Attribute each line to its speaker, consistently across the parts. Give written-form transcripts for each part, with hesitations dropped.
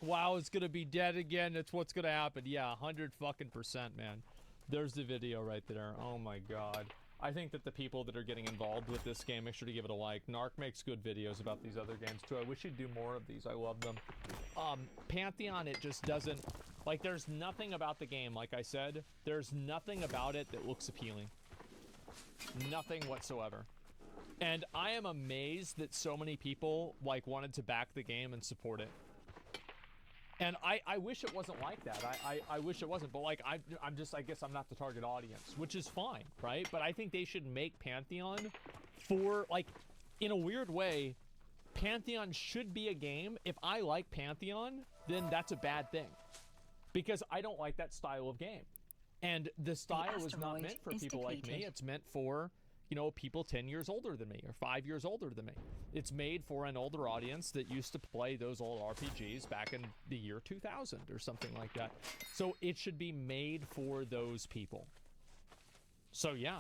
Speaker 1: WoW is gonna be dead again. That's what's gonna happen. Yeah, 100%, man. There's the video right there. Oh my god. I think that the people that are getting involved with this game, make sure to give it a like. Narc makes good videos about these other games too. I wish he'd do more of these. I love them. Pantheon, it just doesn't... Like, there's nothing about the game, like I said. There's nothing about it that looks appealing. Nothing whatsoever. And I am amazed that so many people, like, wanted to back the game and support it. And I wish it wasn't like that. I wish it wasn't, but like I guess I'm not the target audience, which is fine, right? But I think they should make Pantheon for, like, in a weird way, Pantheon should be a game. If I like Pantheon, then that's a bad thing. Because I don't like that style of game. And the style is not meant for people like me. It's meant for, you know, people 10 years older than me or 5 years older than me. It's made for an older audience that used to play those old RPGs back in the year 2000 or something like that. So it should be made for those people. So yeah.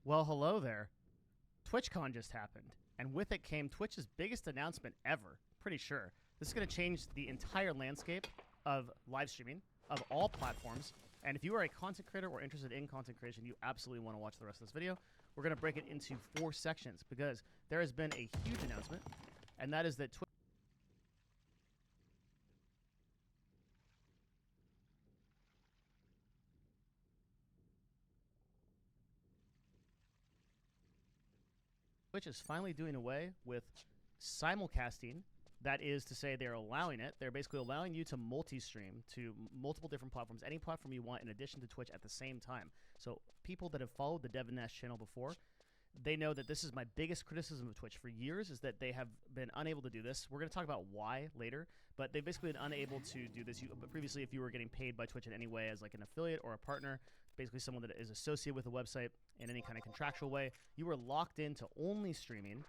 Speaker 2: Well, hello there. TwitchCon just happened, and with it came Twitch's biggest announcement ever, pretty sure. This is going to change the entire landscape of live streaming, of all platforms, and if you are a content creator or interested in content creation, you absolutely want to watch the rest of this video. We're going to break it into 4 sections, because there has been a huge announcement, and that is that Twitch is finally doing away with simulcasting. That is to say, they're allowing it. They're basically allowing you to multi-stream to multiple different platforms, any platform you want, in addition to Twitch at the same time. So people that have followed the Devin Nash channel before, they know that this is my biggest criticism of Twitch for years, is that they have been unable to do this. We're going to talk about why later, but they've basically been unable to do this. But previously, if you were getting paid by Twitch in any way as like an affiliate or a partner, basically someone that is associated with a website in any kind of contractual way, you were locked into only streaming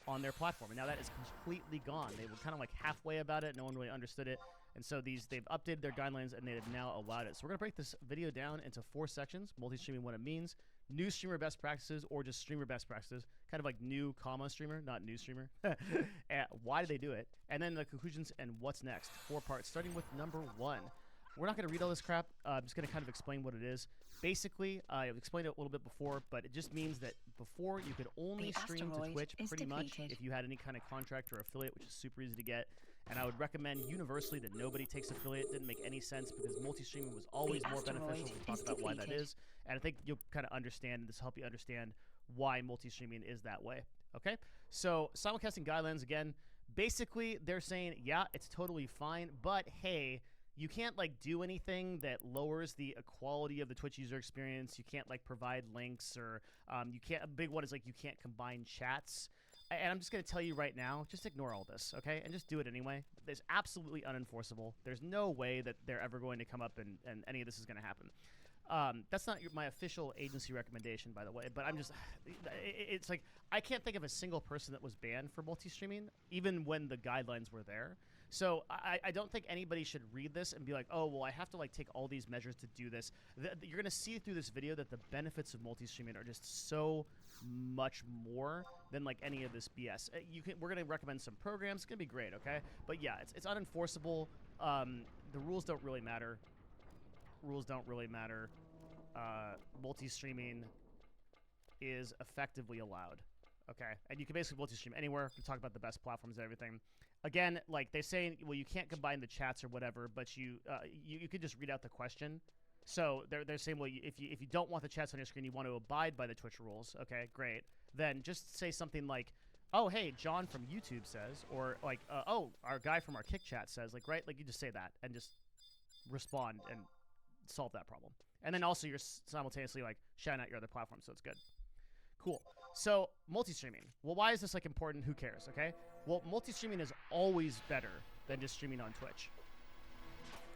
Speaker 2: on their platform. And now that is completely gone. They were kind of like halfway about it. No one really understood it. And so they've updated their guidelines and they have now allowed it. So we're going to break this video down into 4 sections. Multi-streaming, what it means, new streamer best practices, or just streamer best practices, kind of like new comma streamer, not new streamer. Why did they do it? And then the conclusions and what's next. 4 parts, starting with number 1. We're not going to read all this crap. I'm just going to kind of explain what it is. Basically, I've explained it a little bit before, but it just means that before you could only stream to Twitch pretty much if you had any kind of contract or affiliate, which is super easy to get. And I would recommend universally that nobody takes affiliate. It didn't make any sense because multi-streaming was always more beneficial. We'll talk about why that is. And I think you'll kind of understand, this will help you understand why multi-streaming is that way. Okay? So simulcasting guidelines, again, basically they're saying, yeah, it's totally fine, but hey, you can't like do anything that lowers the quality of the Twitch user experience. You can't like provide links, or you can't. A big one is like you can't combine chats. And I'm just going to tell you right now, just ignore all this, okay? And just do it anyway. It's absolutely unenforceable. There's no way that they're ever going to come up and any of this is going to happen. That's not my official agency recommendation, by the way, but I'm just, it's like, I can't think of a single person that was banned for multi-streaming, even when the guidelines were there. So I don't think anybody should read this and be like, oh, well, I have to like take all these measures to do this. You're going to see through this video that the benefits of multi-streaming are just so much more than like any of this BS. We're going to recommend some programs. It's going to be great, okay? But yeah, it's unenforceable. The rules don't really matter. Rules don't really matter. Multi-streaming is effectively allowed. Okay, and you can basically multi-stream anywhere. We talk about the best platforms and everything. again, like they're saying, well, you can't combine the chats or whatever, but you could just read out the question. So they're saying, well, if you don't want the chats on your screen, you want to abide by the Twitch rules. Okay, great. Then just say something like, oh, hey, John from YouTube says, or like, oh, our guy from our Kick chat says, like, right? Like you just say that and just respond and solve that problem. And then also you're simultaneously like shouting out your other platform, so it's good. Cool. So multi-streaming. Well, why is this like important? Who cares? Okay. Well, multi-streaming is always better than just streaming on Twitch.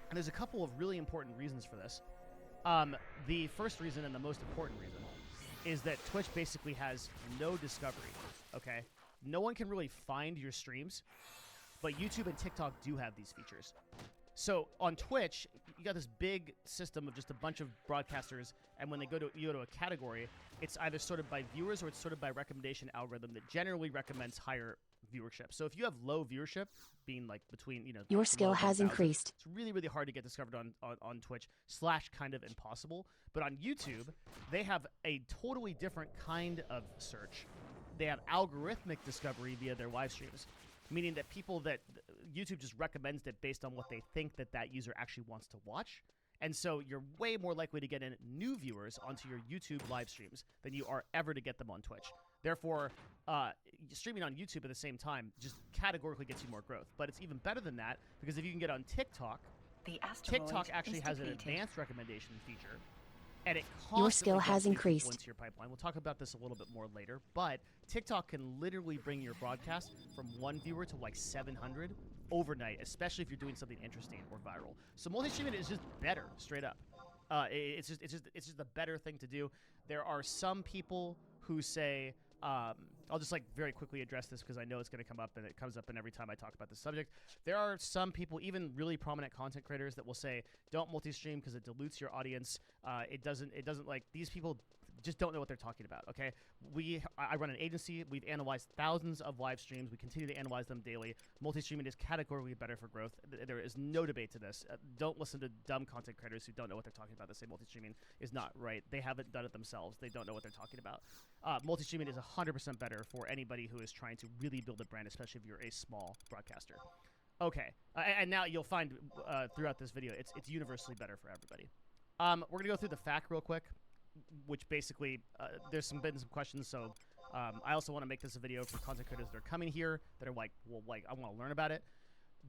Speaker 2: And there's a couple of really important reasons for this. The first reason and the most important reason is that Twitch basically has no discovery. Okay. No one can really find your streams, but YouTube and TikTok do have these features. So on Twitch, you got this big system of just a bunch of broadcasters, and when you go to a category, it's either sorted by viewers or it's sorted by recommendation algorithm that generally recommends higher viewership. So if you have low viewership, being like between,
Speaker 3: your skill has increased.
Speaker 2: It's really, really hard to get discovered on Twitch / kind of impossible. But on YouTube, they have a totally different kind of search. They have algorithmic discovery via their live streams, meaning that YouTube just recommends it based on what they think that user actually wants to watch. And so you're way more likely to get in new viewers onto your YouTube live streams than you are ever to get them on Twitch. Therefore, streaming on YouTube at the same time just categorically gets you more growth. But it's even better than that, because if you can get on TikTok, TikTok actually has an advanced recommendation feature. And it
Speaker 3: your skill has increased.
Speaker 2: Influence your pipeline. We'll talk about this a little bit more later, but TikTok can literally bring your broadcast from 1 viewer to like 700 overnight, especially if you're doing something interesting or viral. So multi-streaming is just better, straight up. It's just a better thing to do. There are some people who say, I'll just like very quickly address this because I know it's going to come up, and it comes up in every time I talk about this subject. There are some people, even really prominent content creators, that will say, don't multi-stream because it dilutes your audience. It doesn't like, these people just don't know what they're talking about. Okay, I run an agency. We've analyzed thousands of live streams. We continue to analyze them daily. Multi-streaming is categorically better for growth. There is no debate to this. Don't listen to dumb content creators who don't know what they're talking about that say multi-streaming is not right. They haven't done it themselves. They don't know what they're talking about. Multi-streaming is 100% better for anybody who is trying to really build a brand, especially if you're a small broadcaster. Okay, and now you'll find throughout this video, it's universally better for everybody. We're gonna go through the FAQ real quick, which basically there's been some questions. So I also want to make this a video for content creators that are coming here that are like, well, like I want to learn about it.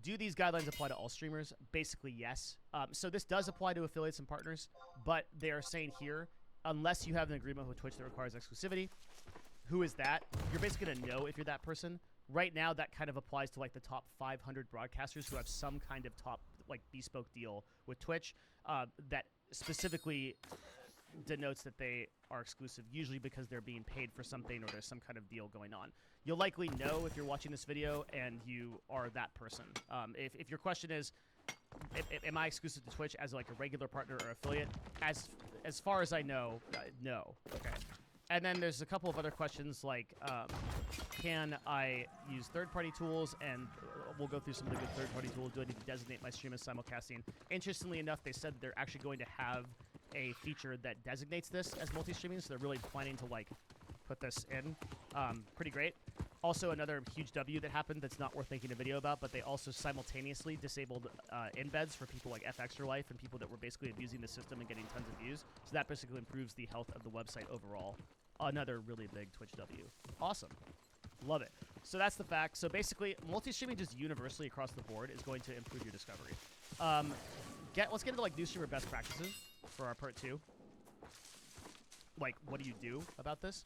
Speaker 2: Do these guidelines apply to all streamers? Basically, yes. So this does apply to affiliates and partners, but they are saying here, unless you have an agreement with Twitch that requires exclusivity, who is that? You're basically going to know if you're that person. Right now, that kind of applies to like the top 500 broadcasters who have some kind of top like bespoke deal with Twitch that specifically denotes that they are exclusive, usually because they're being paid for something or there's some kind of deal going on. You'll likely know if you're watching this video and you are that person. If your question is, am I exclusive to Twitch as like a regular partner or affiliate? As far as I know, no. Okay. And then there's a couple of other questions like, can I use third-party tools? And we'll go through some of the good third-party tools. Do I need to designate my stream as simulcasting? Interestingly enough, they said they're actually going to have a feature that designates this as multi-streaming, so they're really planning to like put this in. Pretty great. Also, another huge W that happened that's not worth making a video about, but they also simultaneously disabled embeds for people like FFXI Life and people that were basically abusing the system and getting tons of views. So that basically improves the health of the website overall. Another really big Twitch W. Awesome. Love it. So that's the fact. So basically, multi-streaming just universally across the board is going to improve your discovery. Let's get into like new streamer best practices for our part 2. Like, what do you do about this?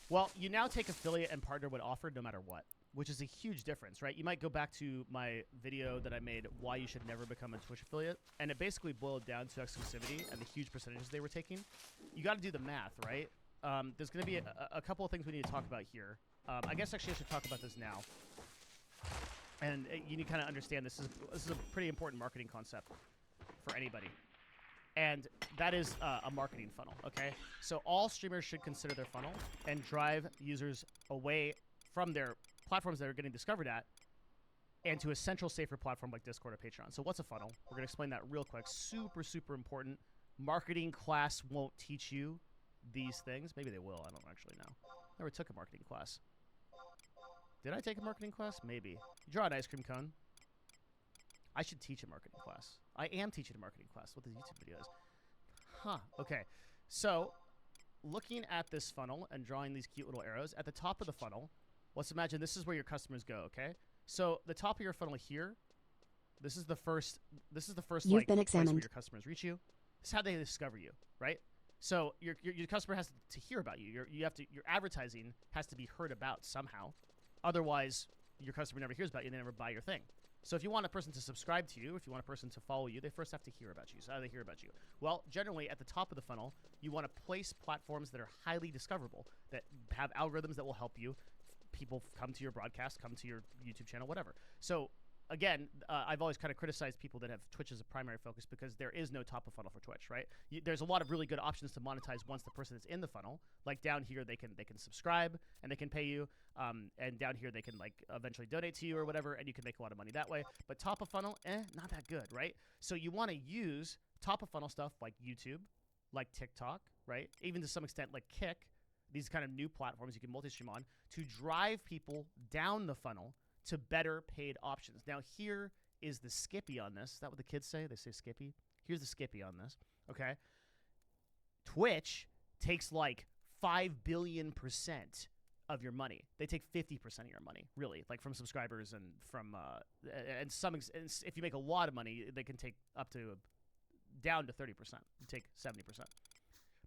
Speaker 2: Well, you now take affiliate and partner when offered no matter what, which is a huge difference, right? You might go back to my video that I made, why you should never become a Twitch affiliate, and it basically boiled down to exclusivity and the huge percentages they were taking. You got to do the math, right? There's going to be a couple of things we need to talk about here. I guess actually I should talk about this now. And you need to kind of understand this is a pretty important marketing concept for anybody. And that is a marketing funnel, okay? So all streamers should consider their funnel and drive users away from their platforms that are getting discovered at and to a central, safer platform like Discord or Patreon. So what's a funnel? We're going to explain that real quick. Super, super important. Marketing class won't teach you these things. Maybe they will. I don't actually know. Never took a marketing class. Did I take a marketing class? Maybe. You draw an ice cream cone. I should teach a marketing class. I am teaching a marketing class. What the YouTube video is. Huh. Okay. So, looking at this funnel and drawing these cute little arrows at the top of the funnel, let's imagine this is where your customers go. Okay. So the top of your funnel here, this is the first.
Speaker 3: You've
Speaker 2: like,
Speaker 3: been
Speaker 2: place where
Speaker 3: examined.
Speaker 2: your customers reach you. This is how they discover you, right? So your customer has to hear about you. Your advertising has to be heard about somehow. Otherwise, your customer never hears about you and they never buy your thing. So if you want a person to subscribe to you, if you want a person to follow you, they first have to hear about you. So how do they hear about you? Well, generally at the top of the funnel, you want to place platforms that are highly discoverable, that have algorithms that will help you. People come to your broadcast, come to your YouTube channel, whatever. So again, I've always kind of criticized people that have Twitch as a primary focus because there is no top of funnel for Twitch, right? There's a lot of really good options to monetize once the person is in the funnel. Like down here, they can subscribe and they can pay you, and down here they can like eventually donate to you or whatever, and you can make a lot of money that way. But top of funnel, not that good, right? So you want to use top of funnel stuff like YouTube, like TikTok, right? Even to some extent like Kick, these kind of new platforms you can multi-stream on to drive people down the funnel to better paid options. Now, here is the Skippy on this. Is that what the kids say? They say Skippy. Here's the Skippy on this, okay? Twitch takes like 5 billion% of your money. They take 50% of your money, really, like from subscribers and from, and if you make a lot of money, they can take up to, down to 30%, take 70%.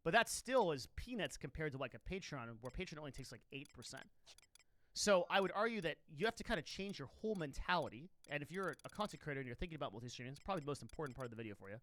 Speaker 2: But that still is peanuts compared to like a Patreon, where Patreon only takes like 8%. So I would argue that you have to kind of change your whole mentality. And if you're a content creator and you're thinking about multi-streaming, it's probably the most important part of the video for you.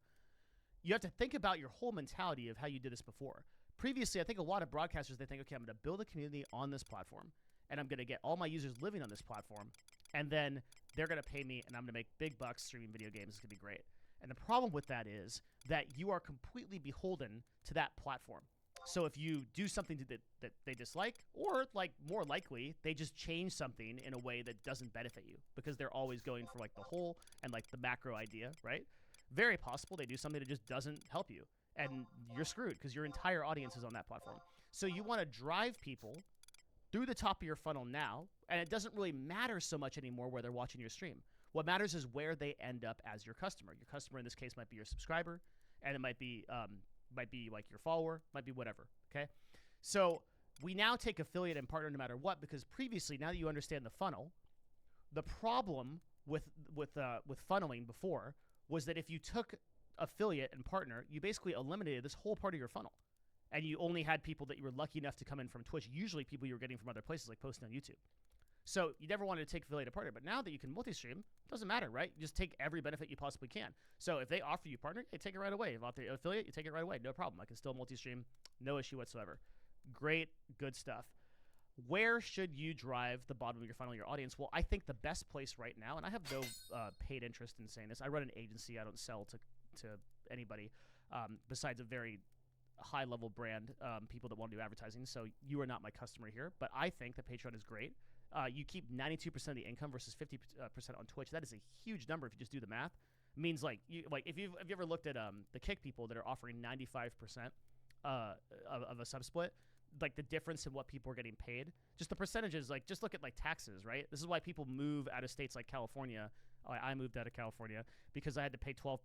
Speaker 2: You have to think about your whole mentality of how you did this before. Previously, I think a lot of broadcasters, they think, okay, I'm going to build a community on this platform, and I'm going to get all my users living on this platform, and then they're going to pay me, and I'm going to make big bucks streaming video games. It's going to be great. And the problem with that is that you are completely beholden to that platform. So if you do something that they dislike, or like more likely, they just change something in a way that doesn't benefit you because they're always going for like the whole and like the macro idea, right? Very possible they do something that just doesn't help you, and you're screwed because your entire audience is on that platform. So you want to drive people through the top of your funnel now, and it doesn't really matter so much anymore where they're watching your stream. What matters is where they end up as your customer. Your customer in this case might be your subscriber, and it might be like your follower, might be whatever, okay? So we now take affiliate and partner no matter what, because previously, now that you understand the funnel, the problem with funneling before was that if you took affiliate and partner, you basically eliminated this whole part of your funnel. And you only had people that you were lucky enough to come in from Twitch, usually people you were getting from other places like posting on YouTube. So you never wanted to take affiliate or partner, but now that you can multi-stream, it doesn't matter, right? You just take every benefit you possibly can. So if they offer you partner, hey, take it right away. If offer you affiliate, you take it right away. No problem. I can still multi-stream, no issue whatsoever. Great, good stuff. Where should you drive the bottom of your funnel, your audience? Well, I think the best place right now, and I have no paid interest in saying this. I run an agency. I don't sell to anybody besides a very high-level brand, people that want to do advertising. So you are not my customer here, but I think that Patreon is great. You keep 92% of the income versus 50% on Twitch. That is a huge number if you just do the math. It means like if you've ever looked at the Kick people that are offering 95% of a sub split, like the difference in what people are getting paid, just the percentages. Like just look at like taxes, right? This is why people move out of states like California. I moved out of California because I had to pay 12%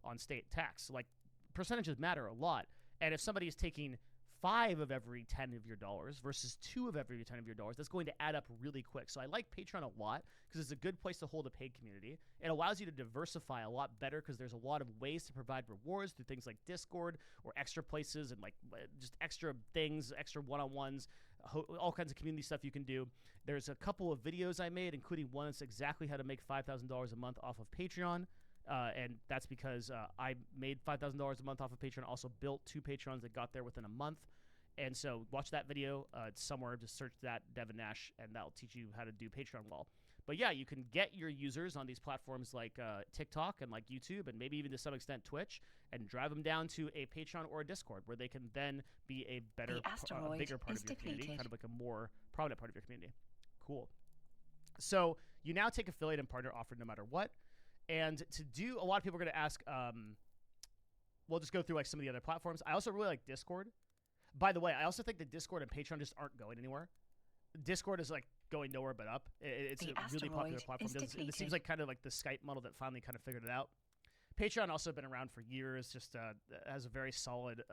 Speaker 2: on state tax. Like percentages matter a lot. And if somebody is taking 5 of every 10 of your dollars versus 2 of every 10 of your dollars, that's going to add up really quick. So I like Patreon a lot because it's a good place to hold a paid community. It allows you to diversify a lot better because there's a lot of ways to provide rewards through things like Discord or extra places and like just extra things, extra one-on-ones, all kinds of community stuff you can do. There's a couple of videos I made, including one that's exactly how to make $5,000 a month off of Patreon. And that's because I made $5,000 a month off of Patreon. Also built 2 Patrons that got there within a month. And so watch that video. It's somewhere. Just search that, Devin Nash, and that'll teach you how to do Patreon well. But yeah, you can get your users on these platforms like TikTok and like YouTube and maybe even to some extent Twitch and drive them down to a Patreon or a Discord where they can then be a better, a bigger part of your community, kind of like a more prominent part of your community. Cool. So you now take affiliate and partner offered no matter what. And to do, a lot of people are going to ask, we'll just go through like some of the other platforms. I also really like Discord. By the way, I also think that Discord and Patreon just aren't going anywhere. Discord is like going nowhere but up. It's
Speaker 4: The
Speaker 2: a really popular
Speaker 4: asteroid
Speaker 2: platform.
Speaker 4: is
Speaker 2: It seems
Speaker 4: depleted.
Speaker 2: like kind of like the Skype model that finally kind of figured it out. Patreon also been around for years. Just has a very solid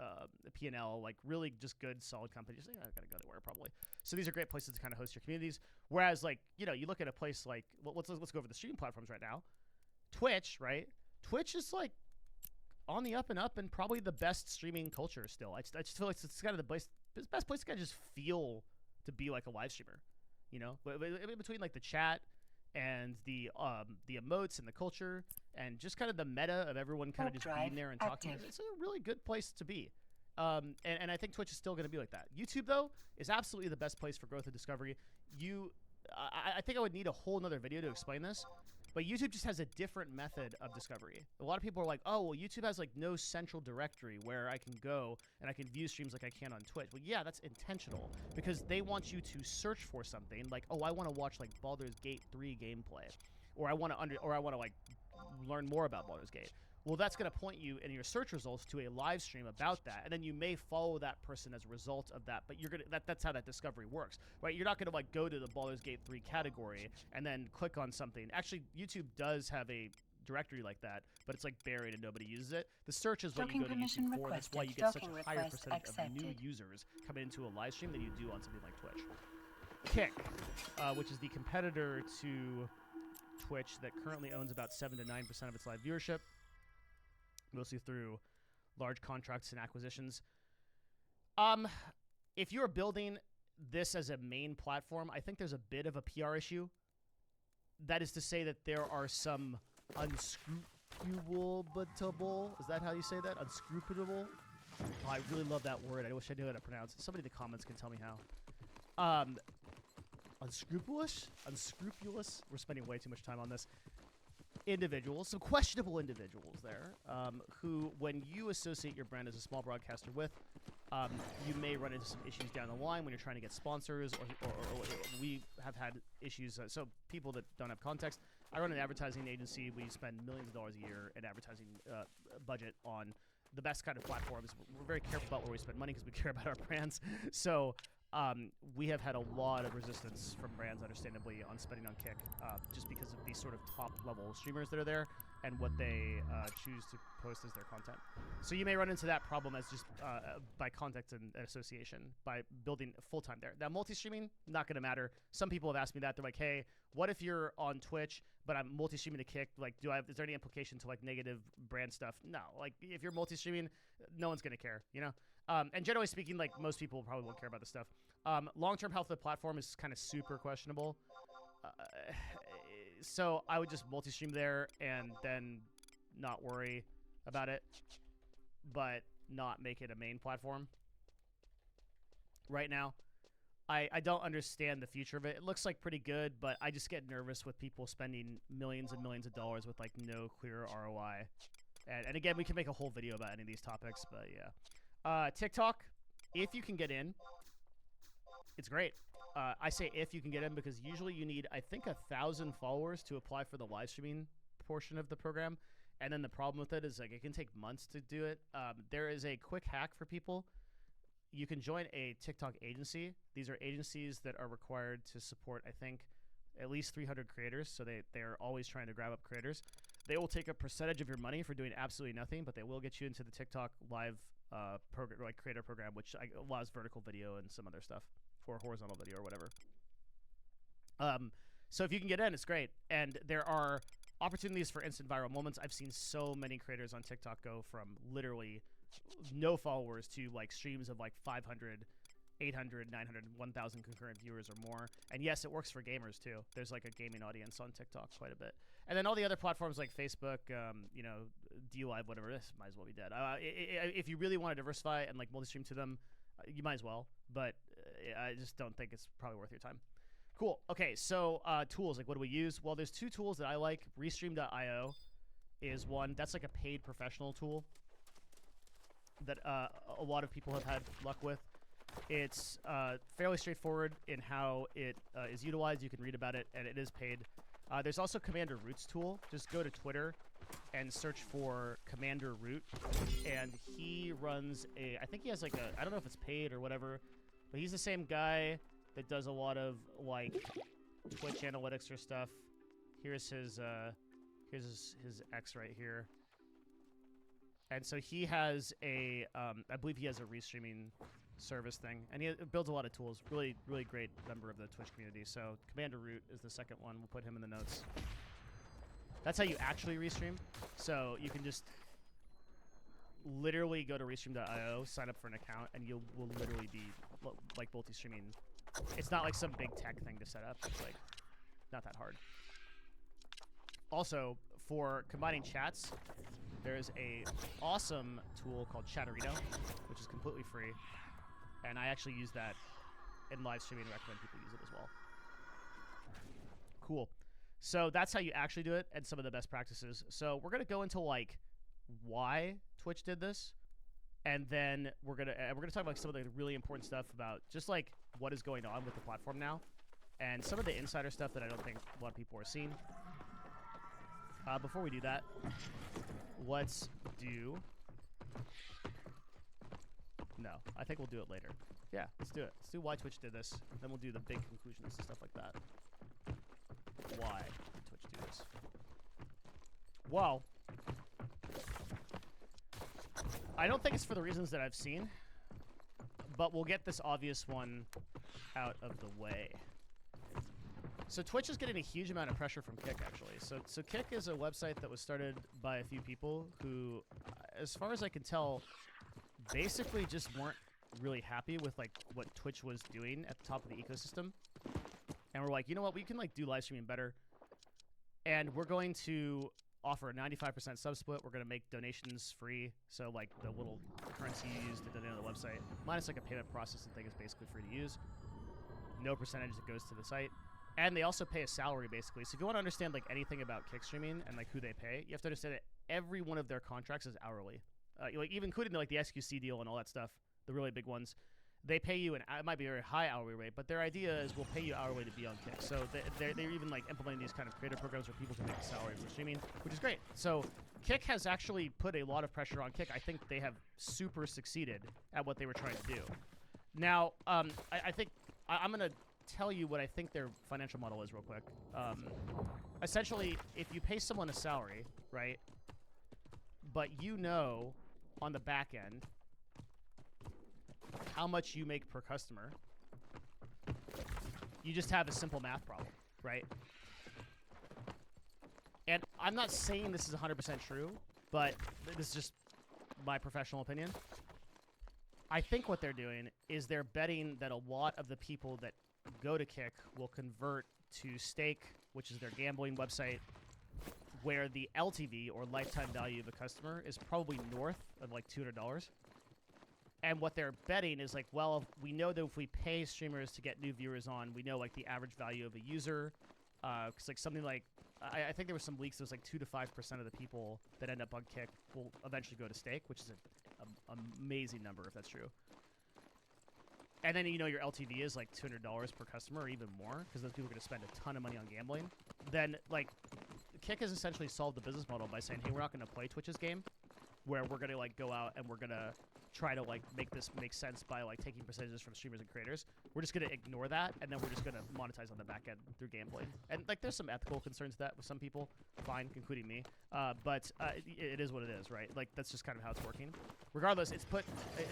Speaker 2: P&L, like really just good, solid company. Just I gotta go anywhere probably. So these are great places to kind of host your communities. Whereas like you look at a place like let's go over the streaming platforms right now. Twitch, right? Twitch is like on the up and up, and probably the best streaming culture still. I just feel like it's kind of the best place to kind of just feel to be like a live streamer. Between like the chat and the emotes and the culture and just kind of the meta of everyone kind of
Speaker 4: Warp
Speaker 2: just being
Speaker 4: drive
Speaker 2: there and talking.
Speaker 4: active.
Speaker 2: It's a really good place to be. And I think Twitch is still going to be like that. YouTube though is absolutely the best place for growth and discovery. I think I would need a whole nother video to explain this. But YouTube just has a different method of discovery. A lot of people are like, oh, well, YouTube has like no central directory where I can go and I can view streams like I can on Twitch. Well, yeah, that's intentional because they want you to search for something like, oh, I want to watch like Baldur's Gate 3 gameplay, or I want to like learn more about Baldur's Gate. Well, that's going to point you in your search results to a live stream about that, and then you may follow that person as a result of that. But that's how that discovery works, right? You're not going to like go to the Baldur's Gate 3 category and then click on something. Actually, YouTube does have a directory like that, but it's like buried and nobody uses it. The search is what you
Speaker 4: Docking
Speaker 2: go to
Speaker 4: permission
Speaker 2: YouTube for. That's why you
Speaker 4: requested.
Speaker 2: get such
Speaker 4: Docking
Speaker 2: a higher
Speaker 4: request
Speaker 2: percentage of new
Speaker 4: accepted.
Speaker 2: users coming into a live stream than you do on something like Twitch. Kick, which is the competitor to Twitch that currently owns about 7 to 9% of its live viewership, mostly through large contracts and acquisitions. If you're building this as a main platform, I think there's a bit of a PR issue. That is to say that there are some unscrupulable, is that how you say that? Unscrupulable? Oh, I really love that word. I wish I knew how to pronounce it. Somebody in the comments can tell me how. Unscrupulous? Unscrupulous? We're spending way too much time on this. Individuals, some questionable individuals there, who, when you associate your brand as a small broadcaster with, you may run into some issues down the line when you're trying to get sponsors, or we have had issues. So people that don't have context, I run an advertising agency. We spend millions of dollars a year in advertising budget on the best kind of platforms. We're very careful about where we spend money because we care about our brands. So we have had a lot of resistance from brands, understandably, on spending on Kick, just because of these sort of top-level streamers that are there and what they choose to post as their content. So you may run into that problem as just by context and association, by building full-time there. Now, multi-streaming, not going to matter. Some people have asked me that. They're like, hey, what if you're on Twitch, but I'm multi-streaming to Kick? Like, is there any implication to, like, negative brand stuff? No. Like, if you're multi-streaming, no one's going to care, And generally speaking, like, most people probably won't care about this stuff. Long-term health of the platform is kind of super questionable. So I would just multi-stream there and then not worry about it, but not make it a main platform. Right now, I don't understand the future of it. It looks like pretty good, but I just get nervous with people spending millions and millions of dollars with like no clear ROI. And again, we can make a whole video about any of these topics, but yeah. TikTok, if you can get in, it's great. I say if you can get in because usually you need, I think, 1,000 followers to apply for the live streaming portion of the program. And then the problem with it is like it can take months to do it. There is a quick hack for people. You can join a TikTok agency. These are agencies that are required to support, I think, at least 300 creators. So they're always trying to grab up creators. They will take a percentage of your money for doing absolutely nothing, but they will get you into the TikTok live program, like creator program, which allows vertical video and some other stuff, or horizontal video or whatever. So if you can get in, it's great. And there are opportunities for instant viral moments. I've seen so many creators on TikTok go from literally no followers to like streams of like 500, 800, 900, 1,000 concurrent viewers or more. And yes, it works for gamers too. There's like a gaming audience on TikTok quite a bit. And then all the other platforms like Facebook, DLive, whatever, this might as well be dead. If you really want to diversify and like multi-stream to them, you might as well. But I just don't think it's probably worth your time. Cool. Okay, so tools, like what do we use? Well, there's two tools that I like. Restream.io is one. That's like a paid professional tool that a lot of people have had luck with. It's fairly straightforward in how it is utilized. You can read about it, and it is paid. There's also Commander Root's tool. Just go to Twitter and search for Commander Root, and he runs I think he has like I don't know if it's paid or whatever, but he's the same guy that does a lot of like Twitch analytics or stuff. Here's his X right here. And so he has a, I believe he has a restreaming service thing, and he builds a lot of tools. Really, really great member of the Twitch community. So Commander Root is the second one. We'll put him in the notes. That's how you actually restream. So you can just literally go to restream.io, sign up for an account, and you will literally be like multi-streaming. It's not like some big tech thing to set up. It's like not that hard. Also, for combining chats, there's a awesome tool called Chatterino, which is completely free, and I actually use that in live streaming and recommend people use it as well. Cool. So that's how you actually do it, and some of the best practices. So we're gonna go into like why Twitch did this, and then we're gonna talk about some of the really important stuff about just like what is going on with the platform now, and some of the insider stuff that I don't think a lot of people are seeing. Before we do that, let's do... No, I think we'll do it later. Yeah, let's do it. Let's do why Twitch did this. Then we'll do the big conclusions and stuff like that. Why did Twitch do this? Well, I don't think it's for the reasons that I've seen, but we'll get this obvious one out of the way. So Twitch is getting a huge amount of pressure from Kick, actually. So Kick is a website that was started by a few people who, as far as I can tell, basically just weren't really happy with like what Twitch was doing at the top of the ecosystem. And we're like, you know what, we can like do live streaming better. And we're going to offer a 95% sub split. We're going to make donations free. So like the little currency you use to donate on the website, minus like a payment processing thing, is basically free to use. No percentage that goes to the site. And they also pay a salary, basically. So if you want to understand like anything about Kick streaming and like who they pay, you have to understand that every one of their contracts is hourly. Like even including like the SQC deal and all that stuff, the really big ones. They pay you, and it might be a very high hourly rate, but their idea is we'll pay you hourly to be on Kick. So they're even like implementing these kind of creator programs where people can make a salary for streaming, which is great. So Kick has actually put a lot of pressure on Kick. I think they have super succeeded at what they were trying to do. Now, I think I'm going to tell you what I think their financial model is real quick. Essentially, if you pay someone a salary, right, but you know on the back end how much you make per customer, you just have a simple math problem, right? And I'm not saying this is 100% true, but this is just my professional opinion. I think what they're doing is they're betting that a lot of the people that go to Kick will convert to Stake, which is their gambling website, where the LTV, or lifetime value of a customer, is probably north of like $200. And what they're betting is like, well, we know that if we pay streamers to get new viewers on, we know like the average value of a user. Because like something like, I think there was some leaks, it was like 2 to 5% of the people that end up on Kick will eventually go to Stake, which is an amazing number if that's true. And then, you know, your LTV is like $200 per customer or even more, because those people are going to spend a ton of money on gambling. Then, like, Kick has essentially solved the business model by saying, hey, we're not going to play Twitch's game, where we're going to, like, go out and we're going to try to, like, make this make sense by, like, taking percentages from streamers and creators. We're just going to ignore that, and then we're just going to monetize on the back end through gambling. And, like, there's some ethical concerns to that with some people, fine, including me. But it is what it is, right? Like, that's just kind of how it's working. Regardless, it's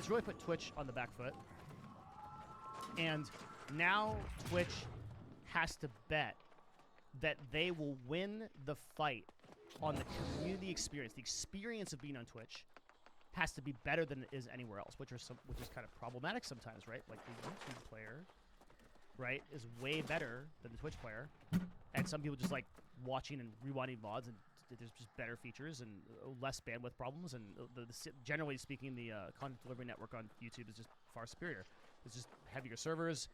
Speaker 2: really put Twitch on the back foot. And now Twitch has to bet that they will win the fight on the community experience. The experience of being on Twitch has to be better than it is anywhere else, which is kind of problematic sometimes, right? Like the YouTube player, right, is way better than the Twitch player, and some people just like watching and rewinding VODs, and there's just better features and less bandwidth problems, and generally speaking, the content delivery network on YouTube is just far superior. It's just heavier servers.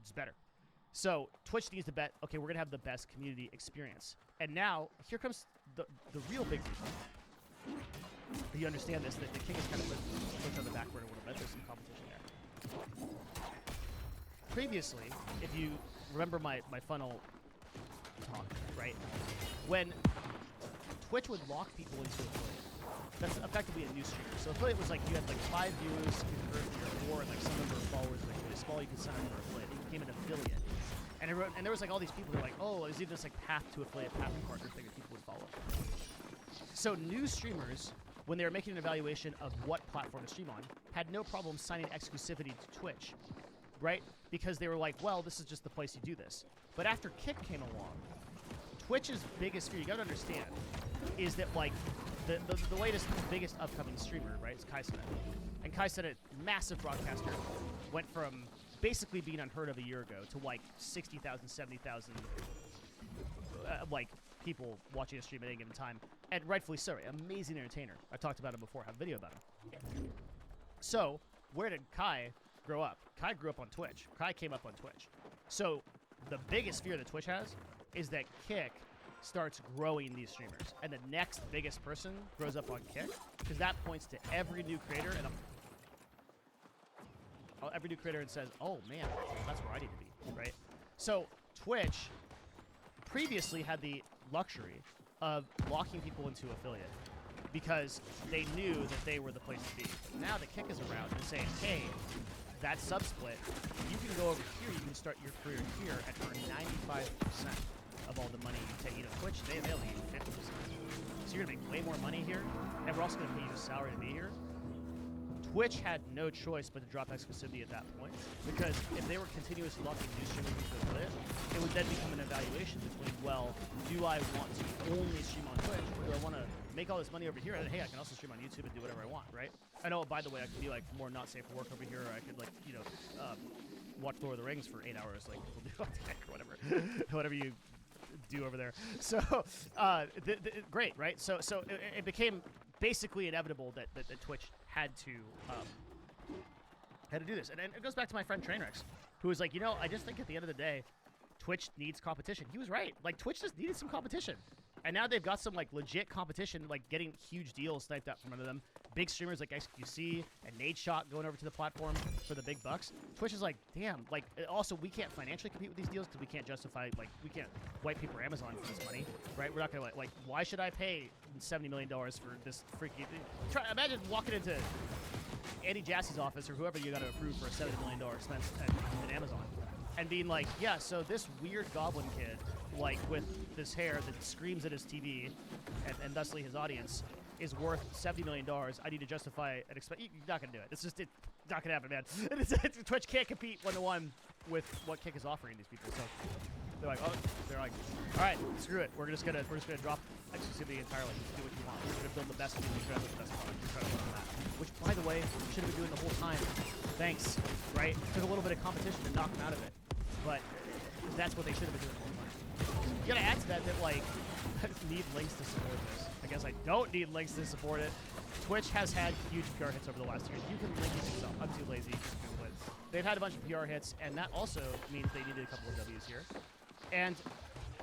Speaker 2: It's better. So Twitch needs to bet, okay, we're going to have the best community experience. And now, here comes the real big reason. You understand this, that the King is kind of put on the back burner a little bit. There's some competition there. Previously, if you remember my funnel talk, right? When Twitch would lock people into affiliate, that's effectively a new streamer. So affiliate was like you had like 5 viewers convert to your 4 and like some number of followers that could really small, you could sign up for affiliate. It became an affiliate. And there was like all these people that were like, oh, is this like path to affiliate, path to partner thing that people would follow. So new streamers, when they were making an evaluation of what platform to stream on, had no problem signing exclusivity to Twitch, right? Because they were like, well, this is just the place you do this. But after Kick came along, Twitch's biggest fear, you gotta understand, is that like the latest, biggest upcoming streamer, right, is Kai Cenat. And Kai Cenat, massive broadcaster, went from basically being unheard of a year ago to like 60,000, 70,000 like people watching a stream at any given time, and rightfully so. Amazing entertainer. I talked about him before. I have a video about him. So where did Kai grow up? Kai grew up on Twitch. Kai came up on Twitch. So the biggest fear that Twitch has is that Kick starts growing these streamers, and the next biggest person grows up on Kick, because that points to every new creator and says, oh man, that's where I need to be, right? So Twitch previously had the luxury of locking people into affiliate because they knew that they were the place to be. Now that Kick is around and saying, hey, that sub split, you can go over here, you can start your career here and earn 95% of all the money you take. You know, Twitch, they'll give you 50%. So you're gonna make way more money here, and we're also gonna pay you a salary to be here. Twitch had no choice but to drop exclusivity at that point, because if they were continuously locking new streamers into affiliate, it would then become an evaluation between, well, do I want to only stream on Twitch, or do I want to make all this money over here, and hey, I can also stream on YouTube and do whatever I want, right? I know, by the way, I could be like more not safe for work over here, or I could like, you know, watch Lord of the Rings for 8 hours like people do on tech or whatever. Whatever you do over there. So, great, right? So it became basically inevitable that Twitch had to do this. And it goes back to my friend Trainwreck, who was like, you know, I just think at the end of the day, Twitch needs competition. He was right. Like, Twitch just needed some competition. And now they've got some, like, legit competition, like, getting huge deals sniped out from under them. Big streamers like XQC and Nadeshot going over to the platform for the big bucks. Twitch is like, damn, like, also, we can't financially compete with these deals because we can't justify, like, we can't white paper Amazon for this money, right? We're not going to, like, why should I pay $70 million for this freaky thing? Imagine walking into Andy Jassy's office or whoever you got to approve for a $70 million expense at Amazon and being like, yeah, so this weird goblin kid, like, with this hair that screams at his TV and thusly his audience is worth $70 million. I need to justify an expense. You're not going to do it. It's not going to happen, man. Twitch can't compete one-to-one with what Kick is offering these people. So they're like, all right, screw it. We're just gonna drop exclusivity entirely. Just do what you want. We're gonna build the best team. We're gonna build the best product. We're trying to work on that. Which, by the way, we should have been doing the whole time. Thanks, right? Took a little bit of competition to knock them out of it, but that's what they should have been doing the whole time. You gotta add to that like, I need links to support this. I guess I don't need links to support it. Twitch has had huge PR hits over the last year. You can link it yourself. I'm too lazy. Just Google it. They've had a bunch of PR hits, and that also means they needed a couple of W's here. And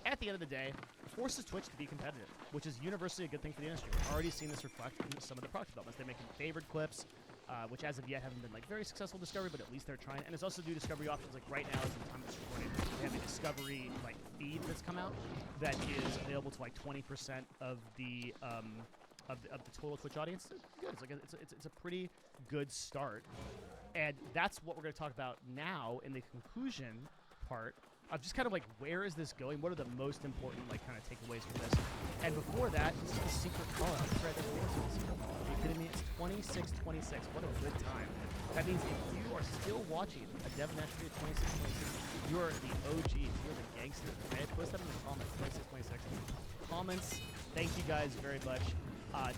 Speaker 2: at the end of the day, it forces Twitch to be competitive, which is universally a good thing for the industry. We've already seen this reflect in some of the product developments. They're making favored clips, which as of yet haven't been like very successful discovery, but at least they're trying. And there's also new discovery options. Like right now, is the time of this recording, they have a discovery like feed that's come out that is available to like 20% of the total Twitch audience. Good. It's a pretty good start, and that's what we're going to talk about now in the conclusion part. I'm just kind of like, where is this going? What are the most important, like, kind of takeaways from this? And before that, this is the secret call out. It's right there. Are you kidding me? It's 2626. What a good time. That means if you are still watching a DevNet video 2626, you are the OG. You're the gangster. Okay? Post that in the comments. 2626. Comments. Thank you guys very much.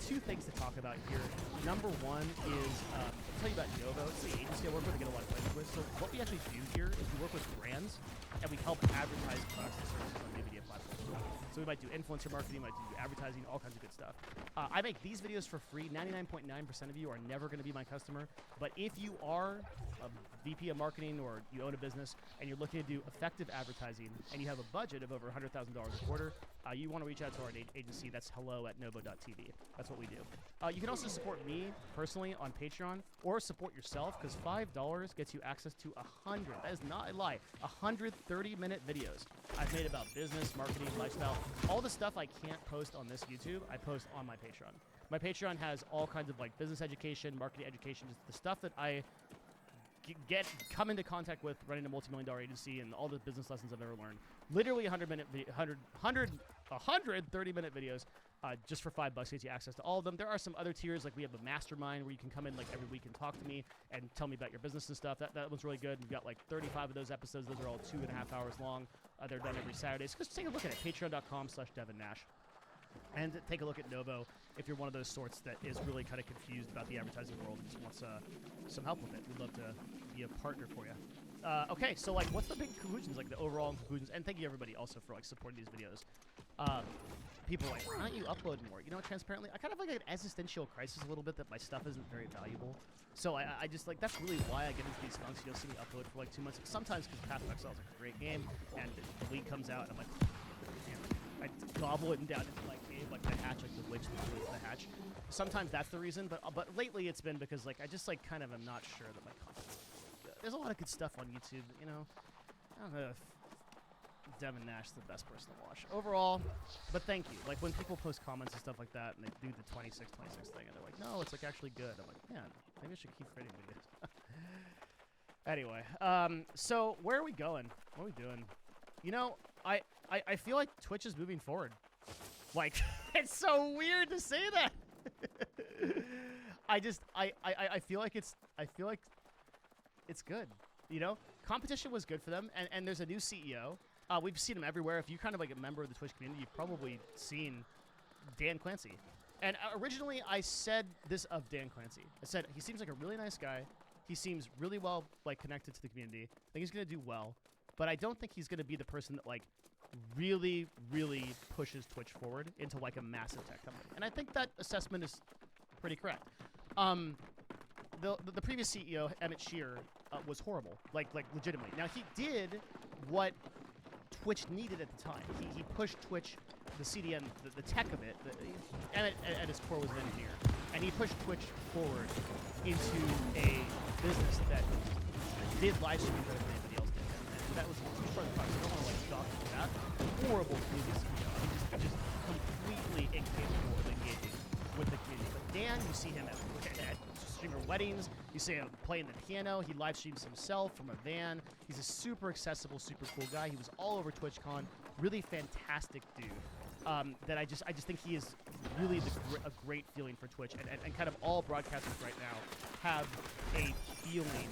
Speaker 2: Two things to talk about here. Number one is, I'll tell you about Novo. It's the agency I work with. I get a lot of places with. So what we actually do here is we work with brands, and we help advertise products and services on new media platforms. So we might do influencer marketing, we might do advertising, all kinds of good stuff. I make these videos for free. 99.9% of you are never going to be my customer. But if you are a VP of marketing or you own a business and you're looking to do effective advertising and you have a budget of over $100,000 a quarter, you want to reach out to our agency. That's hello@novo.tv. That's what we do. You can also support me personally on Patreon or support yourself, because $5 gets you access to 100. That is not a lie. 100 30-minute videos I've made about business, marketing, lifestyle. All the stuff I can't post on this YouTube, I post on my Patreon. My Patreon has all kinds of like business education, marketing education, just the stuff that I come into contact with running a multi-million-dollar agency and all the business lessons I've ever learned. Literally 130-minute videos just for $5 gets you access to all of them. There are some other tiers, like we have a mastermind where you can come in like every week and talk to me and tell me about your business and stuff. That one's really good. We've got like 35 of those episodes. Those are all 2.5 hours long. They're done every Saturday. So just take a look at it. Patreon.com/DevinNash. And take a look at Novo if you're one of those sorts that is really kind of confused about the advertising world and just wants some help with it. We'd love to be a partner for you. Okay, so like, what's the big conclusions, like the overall conclusions? And thank you everybody also for like supporting these videos. People are like, why don't you upload more? You know, transparently, I kind of like an existential crisis a little bit that my stuff isn't very valuable. So I just like, that's really why I get into these funks. You'll see me upload for like 2 months. Sometimes because FFXI is like a great game, and the league comes out, and I'm like, I gobble it down into my cave like the hatch, like the witch that goes the hatch. Sometimes that's the reason, but lately it's been because like I just like kind of am not sure that my content. There's a lot of good stuff on YouTube, you know. I don't know if Devin Nash is the best person to watch overall, but thank you. Like when people post comments and stuff like that, and they do the 26 thing, and they're like, no, it's like actually good. I'm like, man, maybe I should keep creating videos. Anyway, so where are we going? What are we doing? You know, I feel like Twitch is moving forward. Like, it's so weird to say that. I feel like it's good. You know, competition was good for them, and there's a new CEO. We've seen him everywhere. If you're kind of like a member of the Twitch community, you've probably seen Dan Clancy. And originally, I said this of Dan Clancy. I said he seems like a really nice guy. He seems really well like connected to the community. I think he's gonna do well, but I don't think he's gonna be the person that like really pushes Twitch forward into like a massive tech company. And I think that assessment is pretty correct. The previous CEO, Emmett Shear, was horrible, like legitimately. Now he did what Twitch needed at the time. He pushed Twitch, the CDN, the tech of it. Emmett at his core was an engineer, and he pushed Twitch forward into a business that did live streaming better than anybody else did. And that was a huge part of the process. I don't want to like dock that. Horrible previous CEO. Just completely incapable of engaging with the community. But Dan, you see him at streamer weddings. You see him playing the piano. He live streams himself from a van. He's a super accessible, super cool guy. He was all over TwitchCon. Really fantastic dude. That I just think he is really a great feeling for Twitch, and kind of all broadcasters right now have a feeling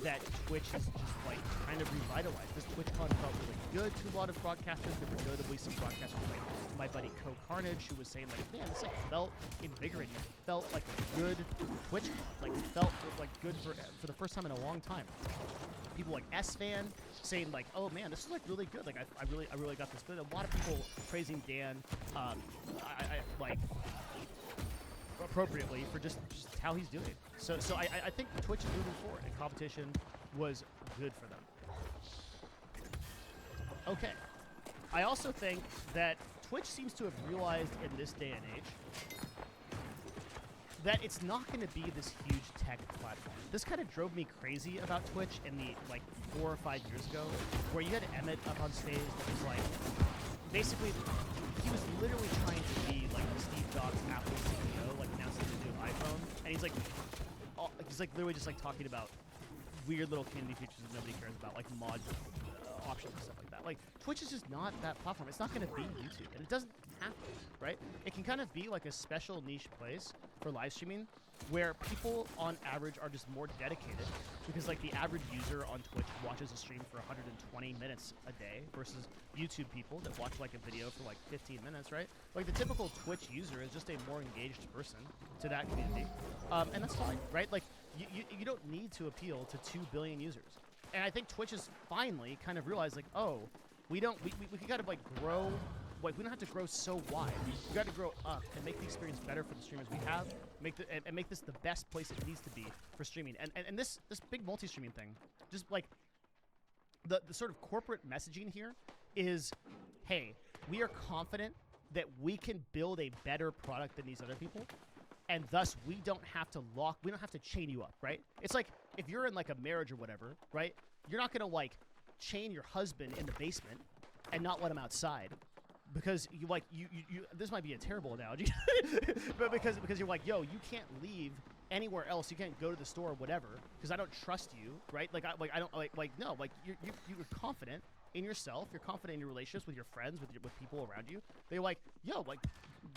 Speaker 2: that Twitch is just like kind of revitalized. This TwitchCon felt really good to a lot of broadcasters. There were notably some broadcasters like my buddy Co Carnage, who was saying like, man, this like felt invigorating. It felt like a good TwitchCon. Like it felt like good for the first time in a long time. People like S-Fan saying like, oh man, this is like really good. Like I really got this good. A lot of people praising Dan, I like appropriately for just how he's doing. So I think Twitch is moving forward, and competition was good for them. Okay, I also think that Twitch seems to have realized in this day and age that it's not going to be this huge tech platform. This kind of drove me crazy about Twitch in the, like, 4 or 5 years ago, where you had Emmett up on stage that was, like, basically, he was literally trying to be, like, the Steve Jobs Apple CEO, like, announcing the new iPhone, and he's, like, literally just, like, talking about weird little community features that nobody cares about, like mod options and stuff like that. Like, Twitch is just not that platform. It's not going to be YouTube, and it doesn't have to, right? It can kind of be like a special niche place for live streaming where people on average are just more dedicated, because like the average user on Twitch watches a stream for 120 minutes a day versus YouTube people that watch like a video for like 15 minutes, right? Like the typical Twitch user is just a more engaged person to that community, and that's fine, right? Like you don't need to appeal to 2 billion users. And I think Twitch has finally kind of realized, like, oh, we can kind of like grow. Like, we don't have to grow so wide. We got to grow up and make the experience better for the streamers we have. And make this the best place it needs to be for streaming. And this big multi-streaming thing, just like the sort of corporate messaging here is, hey, we are confident that we can build a better product than these other people, and thus we don't have to chain you up, right? It's like if you're in like a marriage or whatever, right? You're not gonna like chain your husband in the basement and not let him outside, because you this might be a terrible analogy, but because you're like, yo, you can't leave anywhere else. You can't go to the store or whatever because I don't trust you, right? Like I don't no, like you're confident in yourself. You're confident in your relationships with your friends, with people around you. They're like, yo, like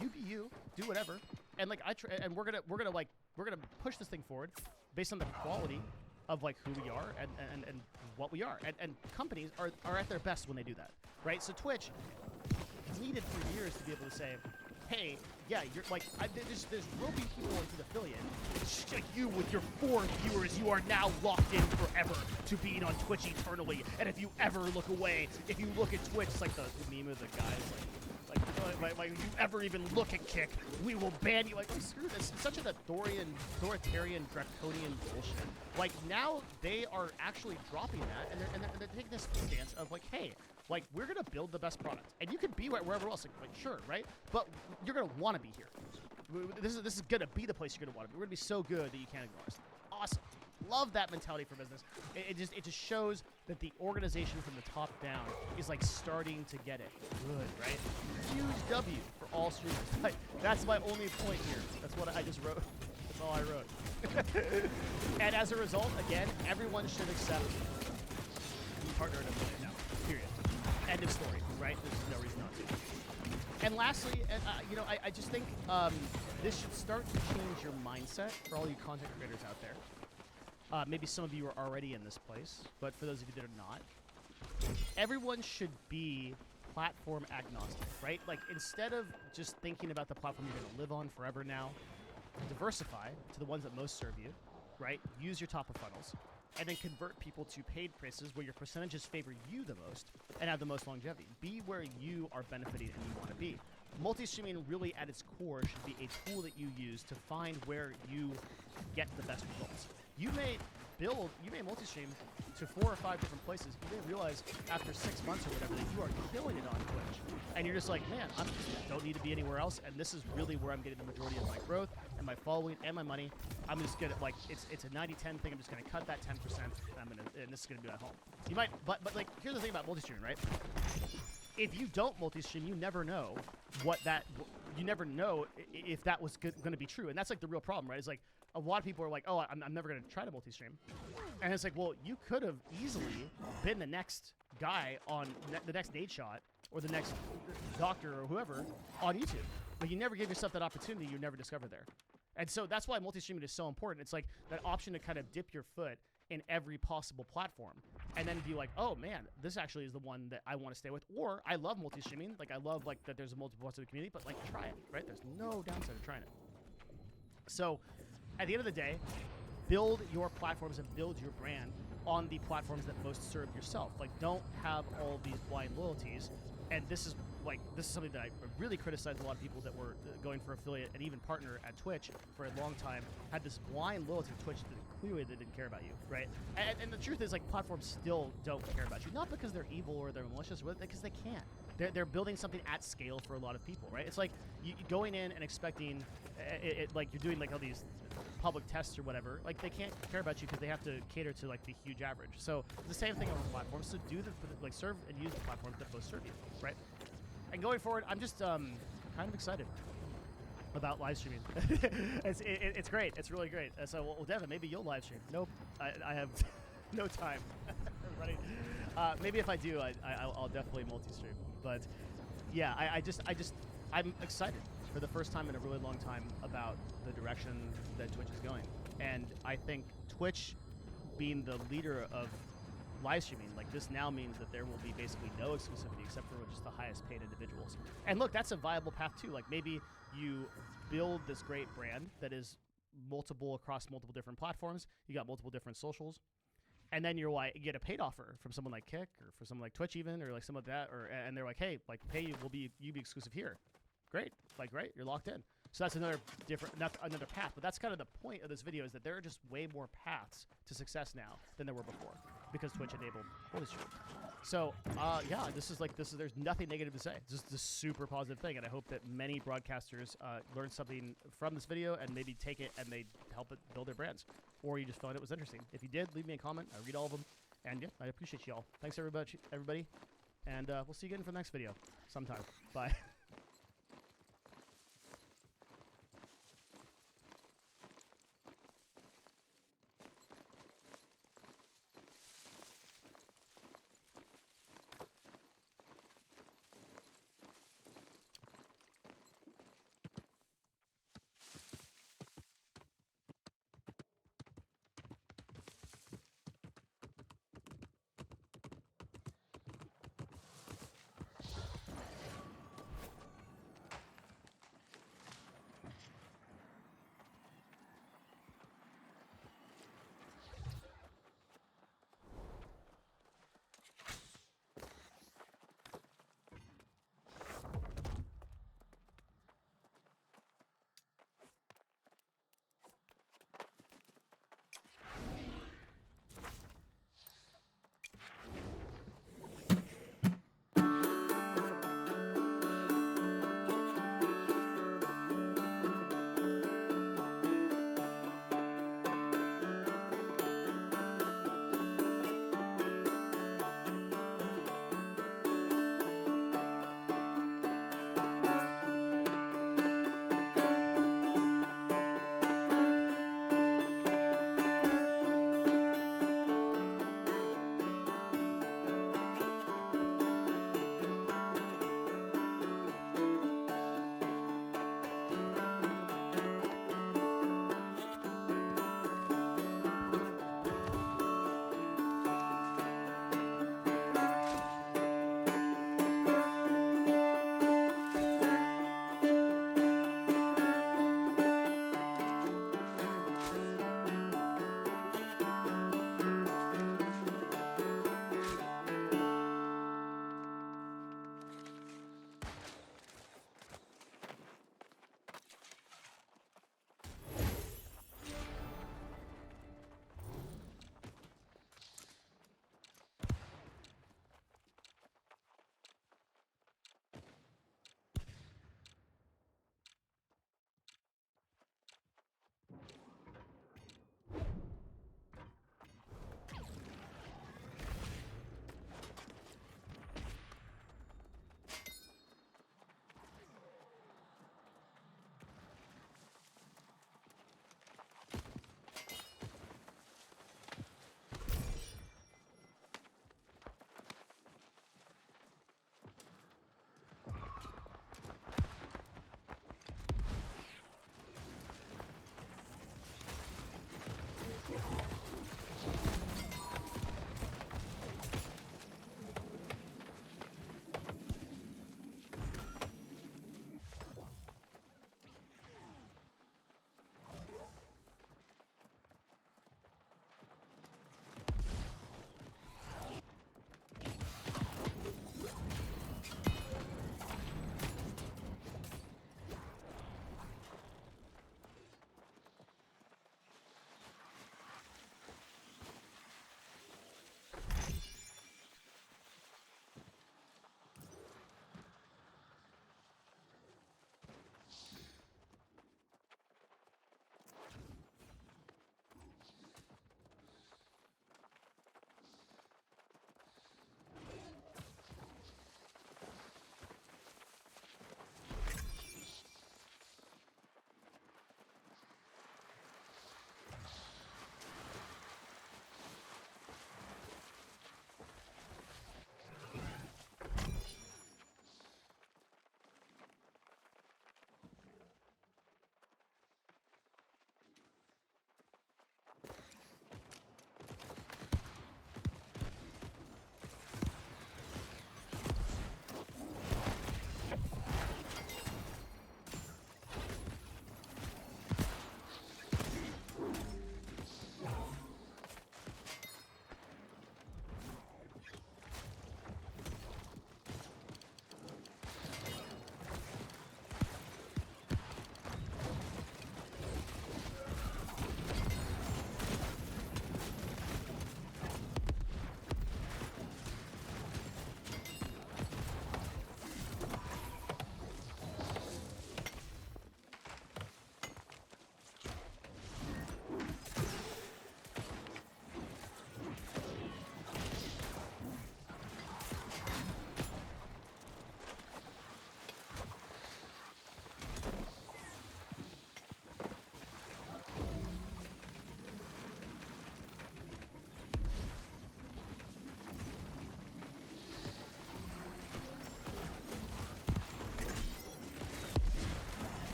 Speaker 2: you be you, do whatever, and like and we're gonna push this thing forward based on the quality of like who we are and what we are. And companies are at their best when they do that, right? So Twitch needed for years to be able to say, hey, yeah, you're like, there's roping people into the affiliate. It's like you with your 4 viewers, you are now locked in forever to being on Twitch eternally. And if you ever look away, if you look at Twitch, it's like the meme of the guys, like if you ever even look at Kick, we will ban you. Like screw this. It's such an authoritarian, draconian bullshit. Like now they are actually dropping that, and they're taking this stance of like, hey, like we're gonna build the best product, and you can be wherever else. Like sure, right? But you're gonna want to be here. This is gonna be the place you're gonna want to be. We're gonna be so good that you can't ignore us. Awesome. Love that mentality for business. It just shows that the organization from the top down is like starting to get it. Good, right? Huge W for all streamers. Like, that's my only point here. That's what I just wrote. That's all I wrote. And as a result, again, everyone should accept partner in affiliate now. Period. End of story. Right? There's no reason not to. And lastly, I just think this should start to change your mindset for all you content creators out there. Maybe some of you are already in this place, but for those of you that are not, everyone should be platform agnostic, right? Like, instead of just thinking about the platform you're going to live on forever now, diversify to the ones that most serve you, right? Use your top of funnels, and then convert people to paid prices where your percentages favor you the most and have the most longevity. Be where you are benefiting and you want to be. Multi-streaming really at its core should be a tool that you use to find where you get the best results. You may multi-stream to 4 or 5 different places. You may realize after 6 months or whatever that you are killing it on Twitch. And you're just like, man, I don't need to be anywhere else. And this is really where I'm getting the majority of my growth and my following and my money. I'm just gonna it's a 90-10 thing. I'm just gonna cut that 10% and this is gonna be at home. You might, but like here's the thing about multi-streaming, right? If you don't multi-stream, you never know you never know if that was going to be true. And that's like the real problem, right? It's like a lot of people are like, oh, I'm never going to try to multi-stream. And it's like, well, you could have easily been the next guy on the next Nate Shot or the next doctor or whoever on YouTube. But you never gave yourself that opportunity. You never discovered there. And so that's why multi-streaming is so important. It's like that option to kind of dip your foot in every possible platform and then be like, oh man, this actually is the one that I want to stay with. Or I love multi-streaming. Like I love like that there's a multiple parts of the community, but like try it, right? There's no downside to trying it. So at the end of the day, build your platforms and build your brand on the platforms that most serve yourself. Like don't have all these blind loyalties. And this is something that I really criticized a lot of people that were going for affiliate and even partner at Twitch for a long time, had this blind loyalty to Twitch that clearly they didn't care about you, right? And the truth is, like, platforms still don't care about you. Not because they're evil or they're malicious, but because they can't. They're building something at scale for a lot of people, right? It's like you going in and expecting, like you're doing like all these public tests or whatever. Like they can't care about you because they have to cater to like the huge average. So it's the same thing on platforms. So serve and use the platforms that most serve you, right? And going forward, I'm just kind of excited about live streaming. It's great. It's really great. So, well, Devin, maybe you'll live stream. Nope, I have no time. Everybody, maybe if I do, I'll definitely multi-stream. But yeah, I'm excited for the first time in a really long time about the direction that Twitch is going. And I think Twitch being the leader of live streaming, like this now means that there will be basically no exclusivity except for just the highest paid individuals. And look, that's a viable path too. Like maybe you build this great brand that is multiple across multiple different platforms. You got multiple different socials. And then you get a paid offer from someone like Kick or for someone like Twitch even, or like some of that, and they're like, hey, like pay you you be exclusive here. Great. Like, right, you're locked in. So that's another path. But that's kind of the point of this video, is that there are just way more paths to success now than there were before because Twitch enabled multi-stream. So yeah, there's nothing negative to say. It's just a super positive thing, and I hope that many broadcasters learn something from this video and maybe take it and they help it build their brands, or you just found it was interesting. If you did, leave me a comment. I read all of them, and yeah, I appreciate you all. Thanks everybody, and we'll see you again for the next video sometime. Bye.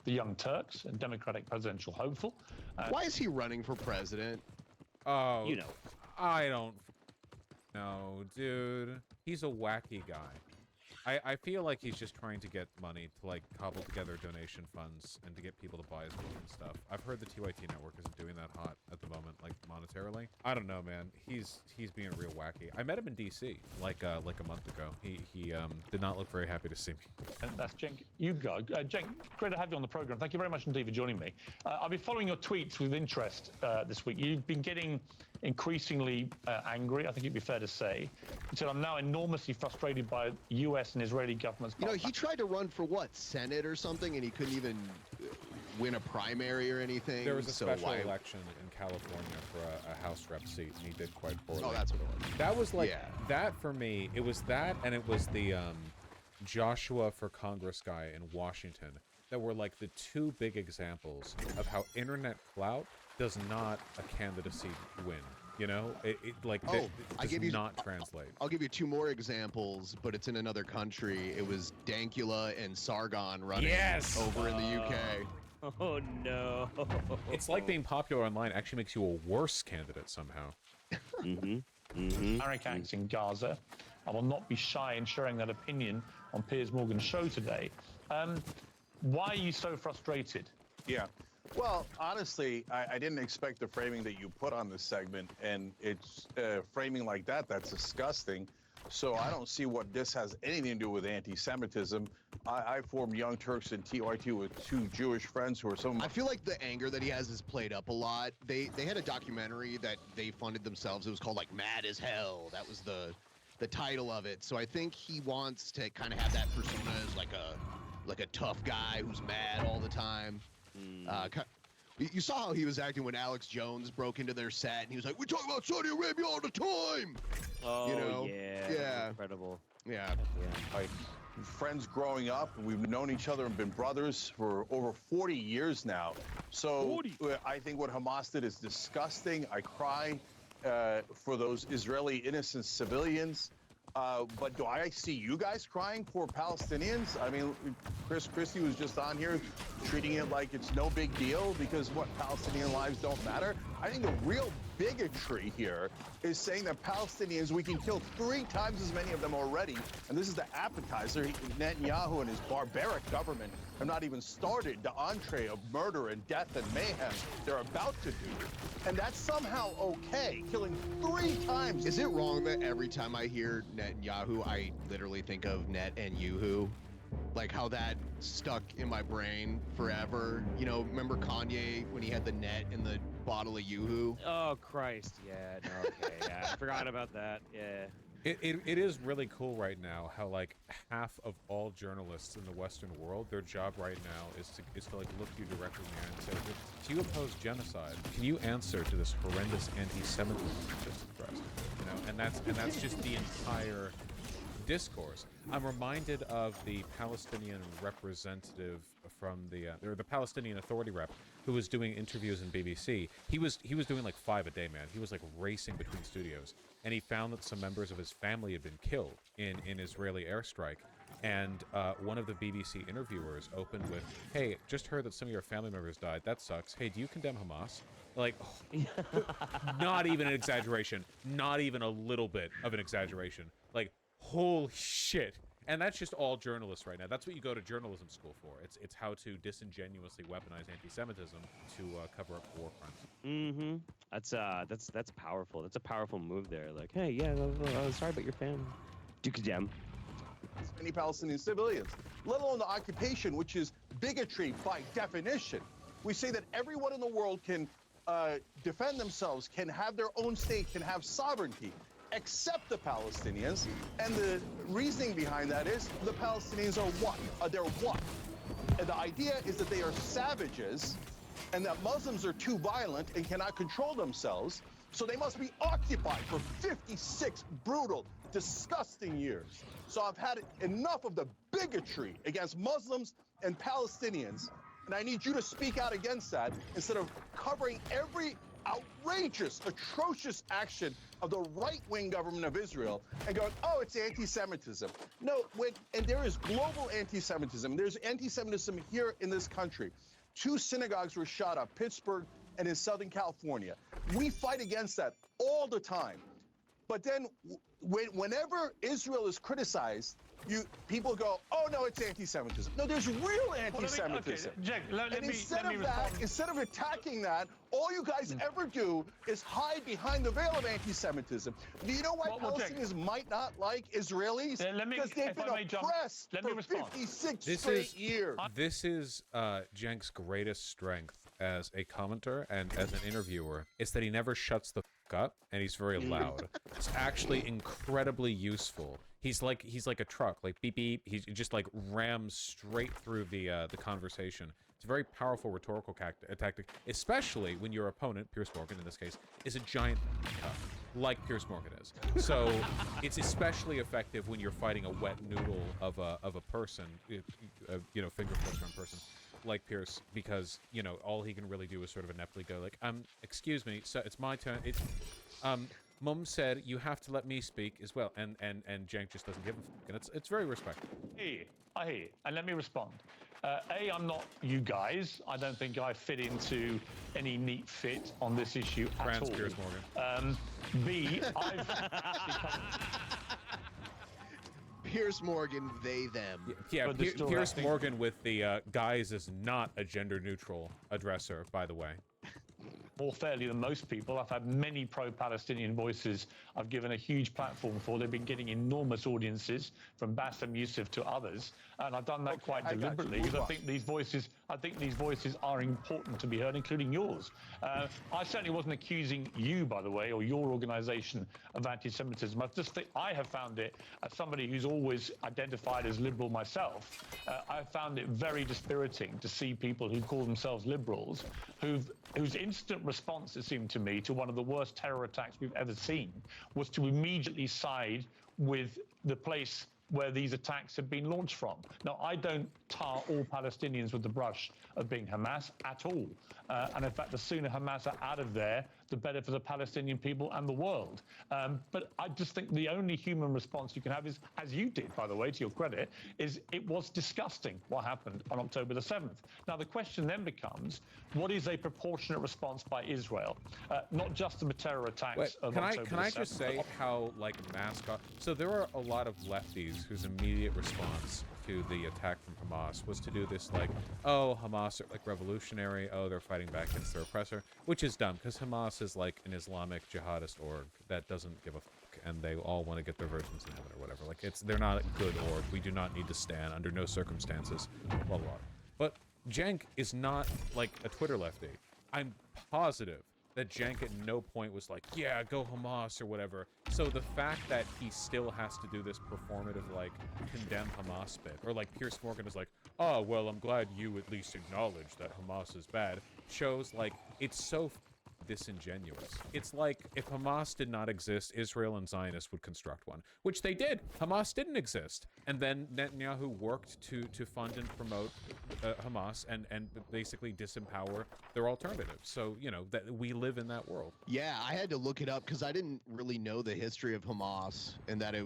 Speaker 4: the Young Turks, a Democratic presidential hopeful.
Speaker 5: Why is he running for president?
Speaker 6: Oh,
Speaker 2: You know.
Speaker 6: I don't know, dude. He's a wacky guy. I feel like he's just trying to get money to, like, cobble together donation funds and to get people to buy his book and stuff. I've heard the TYT network isn't doing that hot at the moment, like, monetarily. I don't know, man. He's being real wacky. I met him in DC, like a month ago. He did not look very happy to see me.
Speaker 4: And that's Cenk. You go. Cenk, great to have you on the program. Thank you very much indeed for joining me. I've been following your tweets with interest this week. You've been getting increasingly angry, I think it'd be fair to say. You said, I'm now enormously frustrated by US and Israeli governments.
Speaker 5: You know, he tried to run for what, Senate or something, and he couldn't even win a primary or anything.
Speaker 6: There was a special election in California for a House rep seat, and he did quite poorly.
Speaker 5: Oh, that's what it was.
Speaker 6: That was like, that for me, it was that, and it was the Joshua for Congress guy in Washington that were like the two big examples of how internet clout does not a candidacy win. You know, it does not translate.
Speaker 5: I'll give you two more examples, but it's in another country. It was Dankula and Sargon running over in the UK.
Speaker 7: Oh no!
Speaker 6: It's like being popular online actually makes you a worse candidate somehow.
Speaker 4: American acts in Gaza. I will not be shy in sharing that opinion on Piers Morgan's show today. Why are you so frustrated?
Speaker 8: Yeah. Well, honestly, I didn't expect the framing that you put on this segment, and it's framing like that. That's disgusting. So I don't see what this has anything to do with anti-Semitism. I formed Young Turks and TYT with two Jewish friends who are some.
Speaker 5: I feel like the anger that he has is played up a lot. They had a documentary that they funded themselves. It was called like Mad as Hell. That was the title of it. So I think he wants to kind of have that persona as like a tough guy who's mad all the time. You saw how he was acting when Alex Jones broke into their set, and he was like, "We talk about Saudi Arabia all the time."
Speaker 7: Oh,
Speaker 5: you know?
Speaker 7: yeah. Incredible.
Speaker 5: Yeah.
Speaker 8: Like, friends growing up, we've known each other and been brothers for over 40 years now. So I think what Hamas did is disgusting. I cry for those Israeli innocent civilians. But do I see you guys crying for Palestinians? I mean, Chris Christie was just on here treating it like it's no big deal because what, Palestinian lives don't matter? I think the real bigotry here is saying that Palestinians, we can kill 3 times as many of them already. And this is the appetizer. Netanyahu and his barbaric government have not even started the entree of murder and death and mayhem they're about to do. And that's somehow okay, killing 3 times.
Speaker 5: Is it wrong that every time I hear Netanyahu, I literally think of Net and Yuhu? Like how that stuck in my brain forever. You know, remember Kanye when he had the net in the bottle of Yuhu?
Speaker 7: Oh Christ! Yeah. No. Okay. Yeah. I forgot about that. Yeah.
Speaker 6: It is really cool right now how like half of all journalists in the Western world, their job right now is to like look you directly in the eye and say, do you oppose genocide? Can you answer to this horrendous anti-Semitism you just expressed? You know, and that's just the entire discourse. I'm reminded of the Palestinian representative from the Palestinian Authority rep who was doing interviews in BBC. He was doing like 5 a day, man. He was like racing between studios, and he found that some members of his family had been killed in Israeli airstrike. And one of the BBC interviewers opened with, "Hey, just heard that some of your family members died. That sucks. Hey, do you condemn Hamas?" Like, not even an exaggeration. Not even a little bit of an exaggeration. Like, holy shit. And that's just all journalists right now. That's what you go to journalism school for. It's how to disingenuously weaponize anti-Semitism to cover up war crimes.
Speaker 7: That's powerful. That's a powerful move there. Like, hey, yeah, sorry about your family. Do you condemn
Speaker 8: Any Palestinian civilians, let alone the occupation, which is bigotry by definition. We say that everyone in the world can defend themselves, can have their own state, can have sovereignty, except the Palestinians. And the reasoning behind that is the Palestinians are what? They're what? And the idea is that they are savages and that Muslims are too violent and cannot control themselves. So they must be occupied for 56 brutal, disgusting years. So I've had enough of the bigotry against Muslims and Palestinians. And I need you to speak out against that instead of covering every outrageous, atrocious action of the right-wing government of Israel and going, oh, it's anti-Semitism. No, and there is global anti-Semitism. There's anti-Semitism here in this country. 2 synagogues were shot up, Pittsburgh and in Southern California. We fight against that all the time. But then whenever Israel is criticized, people go, oh no, it's anti-Semitism. No, there's real anti-Semitism.
Speaker 4: Okay, Jack, let me
Speaker 8: instead
Speaker 4: respond.
Speaker 8: of that, instead of attacking that, all you guys ever do is hide behind the veil of anti-Semitism. Do you know why Palestinians might not like Israelis? Because they've been oppressed for 56 straight years.
Speaker 6: This is Cenk's greatest strength as a commenter and as an interviewer. It's that he never shuts the f up, and he's very loud. It's actually incredibly useful. He's like a truck, like beep beep. He just like rams straight through the conversation. It's a very powerful rhetorical tactic, especially when your opponent, Piers Morgan in this case, is a giant cuck, like Piers Morgan is. So it's especially effective when you're fighting a wet noodle of a person, you know, finger flips on person, like Pierce, because you know all he can really do is sort of ineptly go like, excuse me, so it's my turn. It's Mum said you have to let me speak as well, and Cenk just doesn't give a fuck, and it's very respectful.
Speaker 4: I hear you, and let me respond. A, I'm not you guys. I don't think I fit into any neat fit on this issue at all.
Speaker 6: Piers Morgan.
Speaker 4: B, I've
Speaker 5: Piers Morgan, they, them.
Speaker 6: Yeah, Piers Morgan with the guys is not a gender-neutral addresser, by the way.
Speaker 4: More fairly than most people. I've had many pro-Palestinian voices I've given a huge platform for. They've been getting enormous audiences, from Bassem Youssef to others, and I've done that quite deliberately because I think these voices are important to be heard, including yours. I certainly wasn't accusing you, by the way, or your organisation of anti-Semitism. I have found it, as somebody who's always identified as liberal myself, I've found it very dispiriting to see people who call themselves liberals, whose instant response, it seemed to me, to one of the worst terror attacks we've ever seen was to immediately side with the place where these attacks have been launched from. Now, I don't tar all Palestinians with the brush of being Hamas at all. And in fact, the sooner Hamas are out of there, the better for the Palestinian people and the world. But I just think the only human response you can have is, as you did, by the way, to your credit, is it was disgusting what happened on October the 7th. Now, the question then becomes, what is a proportionate response by Israel? Not just the terror attacks of October the 7th.
Speaker 6: Can I just say how, like, so there are a lot of lefties whose immediate response to the attack from Hamas was to do this like, oh, Hamas are like revolutionary, oh, they're fighting back against their oppressor, which is dumb because Hamas is like an Islamic jihadist org that doesn't give a fuck, and they all want to get their virgins in heaven or whatever. Like, they're not a good org. We do not need to stand under no circumstances, blah, blah, blah. But Cenk is not like a Twitter lefty. I'm positive that Cenk at no point was like, yeah, go Hamas or whatever. So the fact that he still has to do this performative, like, condemn Hamas bit, or like Piers Morgan is like, oh, well, I'm glad you at least acknowledge that Hamas is bad, shows, like, it's so disingenuous. It's like if Hamas did not exist, Israel and Zionists would construct one, which they did. Hamas didn't exist, and then Netanyahu worked to fund and promote Hamas and basically disempower their alternatives. So, you know, that we live in that world.
Speaker 5: Yeah, I had to look it up because I didn't really know the history of Hamas, and that it,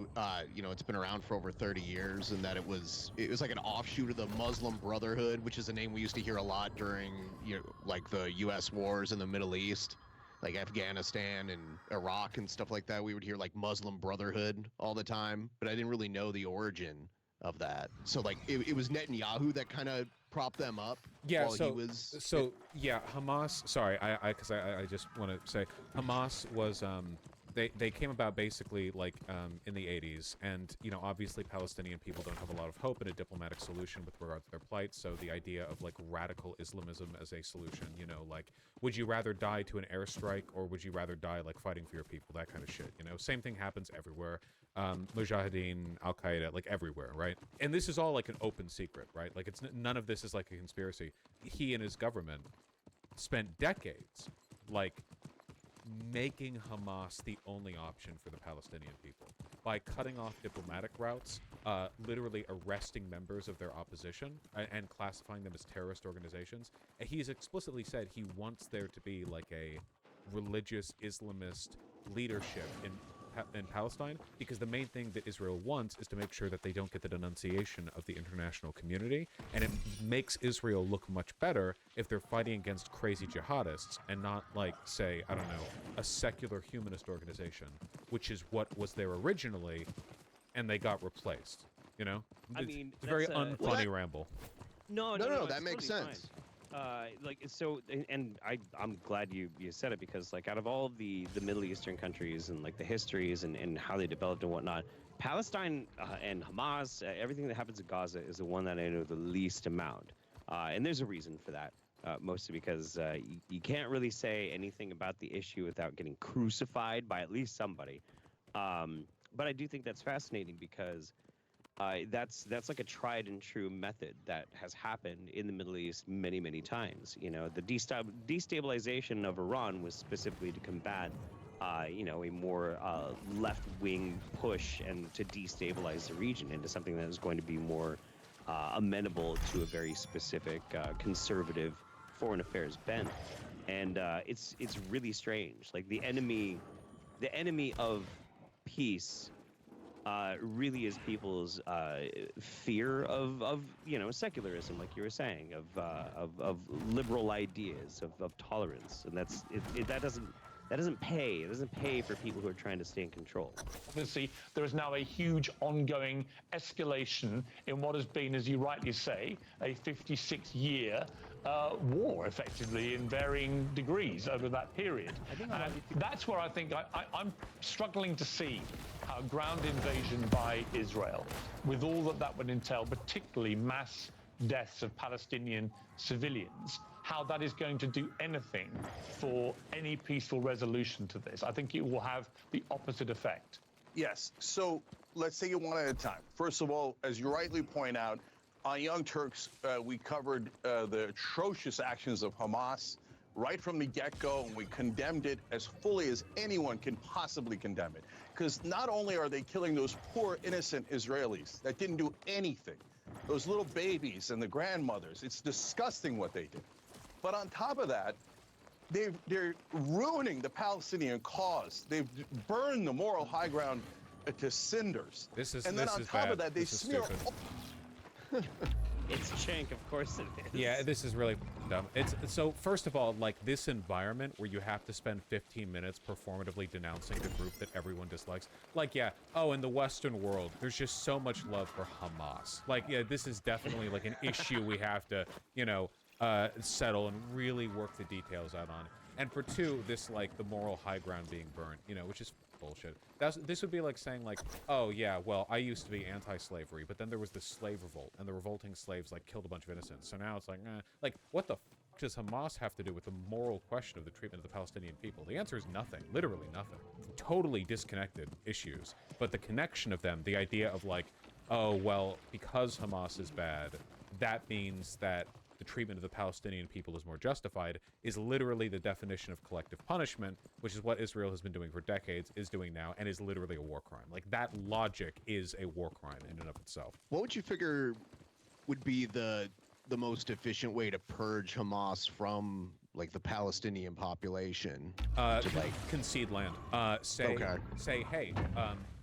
Speaker 5: you know, it's been around for over 30 years, and that it was like an offshoot of the Muslim Brotherhood, which is a name we used to hear a lot during, you know, like the U.S. wars in the Middle East, like Afghanistan and Iraq and stuff like that. We would hear like Muslim Brotherhood all the time, but I didn't really know the origin of that. So like it was Netanyahu that kind of propped them up.
Speaker 6: Yeah,
Speaker 5: while he was
Speaker 6: yeah, Hamas. Sorry, I just want to say Hamas was they came about basically like in the 80s, and you know, obviously Palestinian people don't have a lot of hope in a diplomatic solution with regard to their plight. So the idea of like radical Islamism as a solution, you know, like, would you rather die to an airstrike or would you rather die like fighting for your people? That kind of shit, you know. Same thing happens everywhere. Mujahideen, Al Qaeda, like everywhere, right? And this is all like an open secret, right? Like, it's none of this is like a conspiracy. He and his government spent decades like making Hamas the only option for the Palestinian people by cutting off diplomatic routes, literally arresting members of their opposition and classifying them as terrorist organizations. And he's explicitly said he wants there to be like a religious Islamist leadership in Palestine, because the main thing that Israel wants is to make sure that they don't get the denunciation of the international community, and it makes Israel look much better if they're fighting against crazy jihadists and not like, say, I don't know, a secular humanist organization, which is what was there originally, and they got replaced. You know,
Speaker 7: I mean,
Speaker 6: it's a very
Speaker 7: that's,
Speaker 6: unfunny ramble.
Speaker 7: No,
Speaker 5: that
Speaker 7: it's
Speaker 5: makes
Speaker 7: totally
Speaker 5: sense.
Speaker 7: like so, and I'm glad you said it, because like out of all of the Middle Eastern countries and like the histories and how they developed and whatnot, Palestine and Hamas, everything that happens in Gaza is the one that I know the least amount, and there's a reason for that. Mostly because you can't really say anything about the issue without getting crucified by at least somebody. But I do think that's fascinating, because that's like a tried and true method that has happened in the Middle East many, many times. You know, the destabilization of Iran was specifically to combat, you know, a more left-wing push and to destabilize the region into something that is going to be more amenable to a very specific conservative foreign affairs bent. And it's really strange. Like the enemy of peace really is people's fear of you know, secularism, like you were saying, of liberal ideas, of tolerance, and that doesn't pay. It doesn't pay for people who are trying to stay in control.
Speaker 4: Obviously, there is now a huge ongoing escalation in what has been, as you rightly say, a 56-year war, effectively, in varying degrees over that period. And that's where I think I'm struggling to see how a ground invasion by Israel, with all that would entail, particularly mass deaths of Palestinian civilians, how that is going to do anything for any peaceful resolution to this. I think it will have the opposite effect.
Speaker 8: Yes. So let's take it one at a time. First of all, as you rightly point out, on Young Turks, we covered the atrocious actions of Hamas right from the get-go, and we condemned it as fully as anyone can possibly condemn it. Because not only are they killing those poor, innocent Israelis that didn't do anything, those little babies and the grandmothers, it's disgusting what they did. But on top of that, they're ruining the Palestinian cause. They've burned the moral high ground to cinders. And then on top of that, they smear.
Speaker 7: It's Shank, of course it is.
Speaker 6: Yeah, this is really dumb. So first of all, like this environment where you have to spend 15 minutes performatively denouncing the group that everyone dislikes. Like, yeah, oh, in the Western world, there's just so much love for Hamas. Like, yeah, this is definitely like an issue we have to, you know, settle and really work the details out on. And for two, this like the moral high ground being burnt, you know, which is bullshit. This would be like saying like, oh yeah, well, I used to be anti-slavery, but then there was this slave revolt, and the revolting slaves like killed a bunch of innocents. So now it's like, like what the f does Hamas have to do with the moral question of the treatment of the Palestinian people? The answer is nothing, literally nothing. Totally disconnected issues. But the connection of them, the idea of like, oh well, because Hamas is bad, that means that the treatment of the Palestinian people is more justified, is literally the definition of collective punishment, which is what Israel has been doing for decades, is doing now, and is literally a war crime. Like, that logic is a war crime in and of itself.
Speaker 5: What would you figure would be the most efficient way to purge Hamas from, like, the Palestinian population?
Speaker 6: To, like, concede land. Say, hey,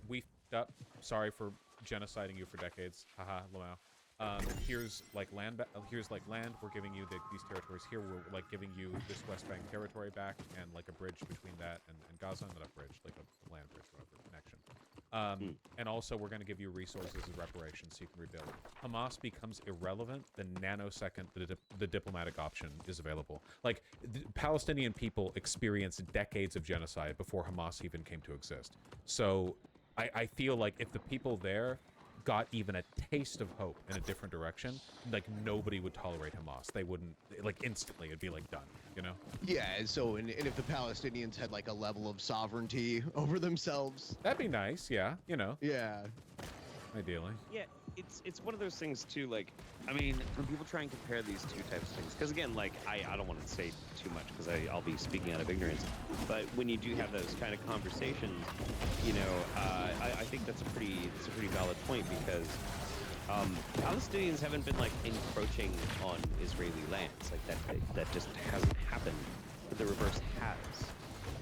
Speaker 6: we f***ed up. Sorry for genociding you for decades. Haha, Lamau. Here's like land. We're giving you these territories here. We're like giving you this West Bank territory back, and like a bridge between that and Gaza, not a bridge, like a land bridge, whatever connection. And also, we're going to give you resources as reparations so you can rebuild. Hamas becomes irrelevant the nanosecond the diplomatic option is available. Like, the Palestinian people experienced decades of genocide before Hamas even came to exist. So, I feel like if the people there got even a taste of hope in a different direction, like nobody would tolerate Hamas. They wouldn't, like instantly, it'd be like done, you know?
Speaker 5: Yeah, and so, and if the Palestinians had like a level of sovereignty over themselves.
Speaker 6: That'd be nice, yeah, you know?
Speaker 5: Yeah.
Speaker 6: Ideally.
Speaker 7: Yeah, it's one of those things too, like, I mean, when people try and compare these two types of things, because again, like, I don't want to say too much because I'll be speaking out of ignorance, but when you do have those kind of conversations, you know, I think that's a pretty valid point, because Palestinians haven't been like encroaching on Israeli lands, like that just hasn't happened, but the reverse has.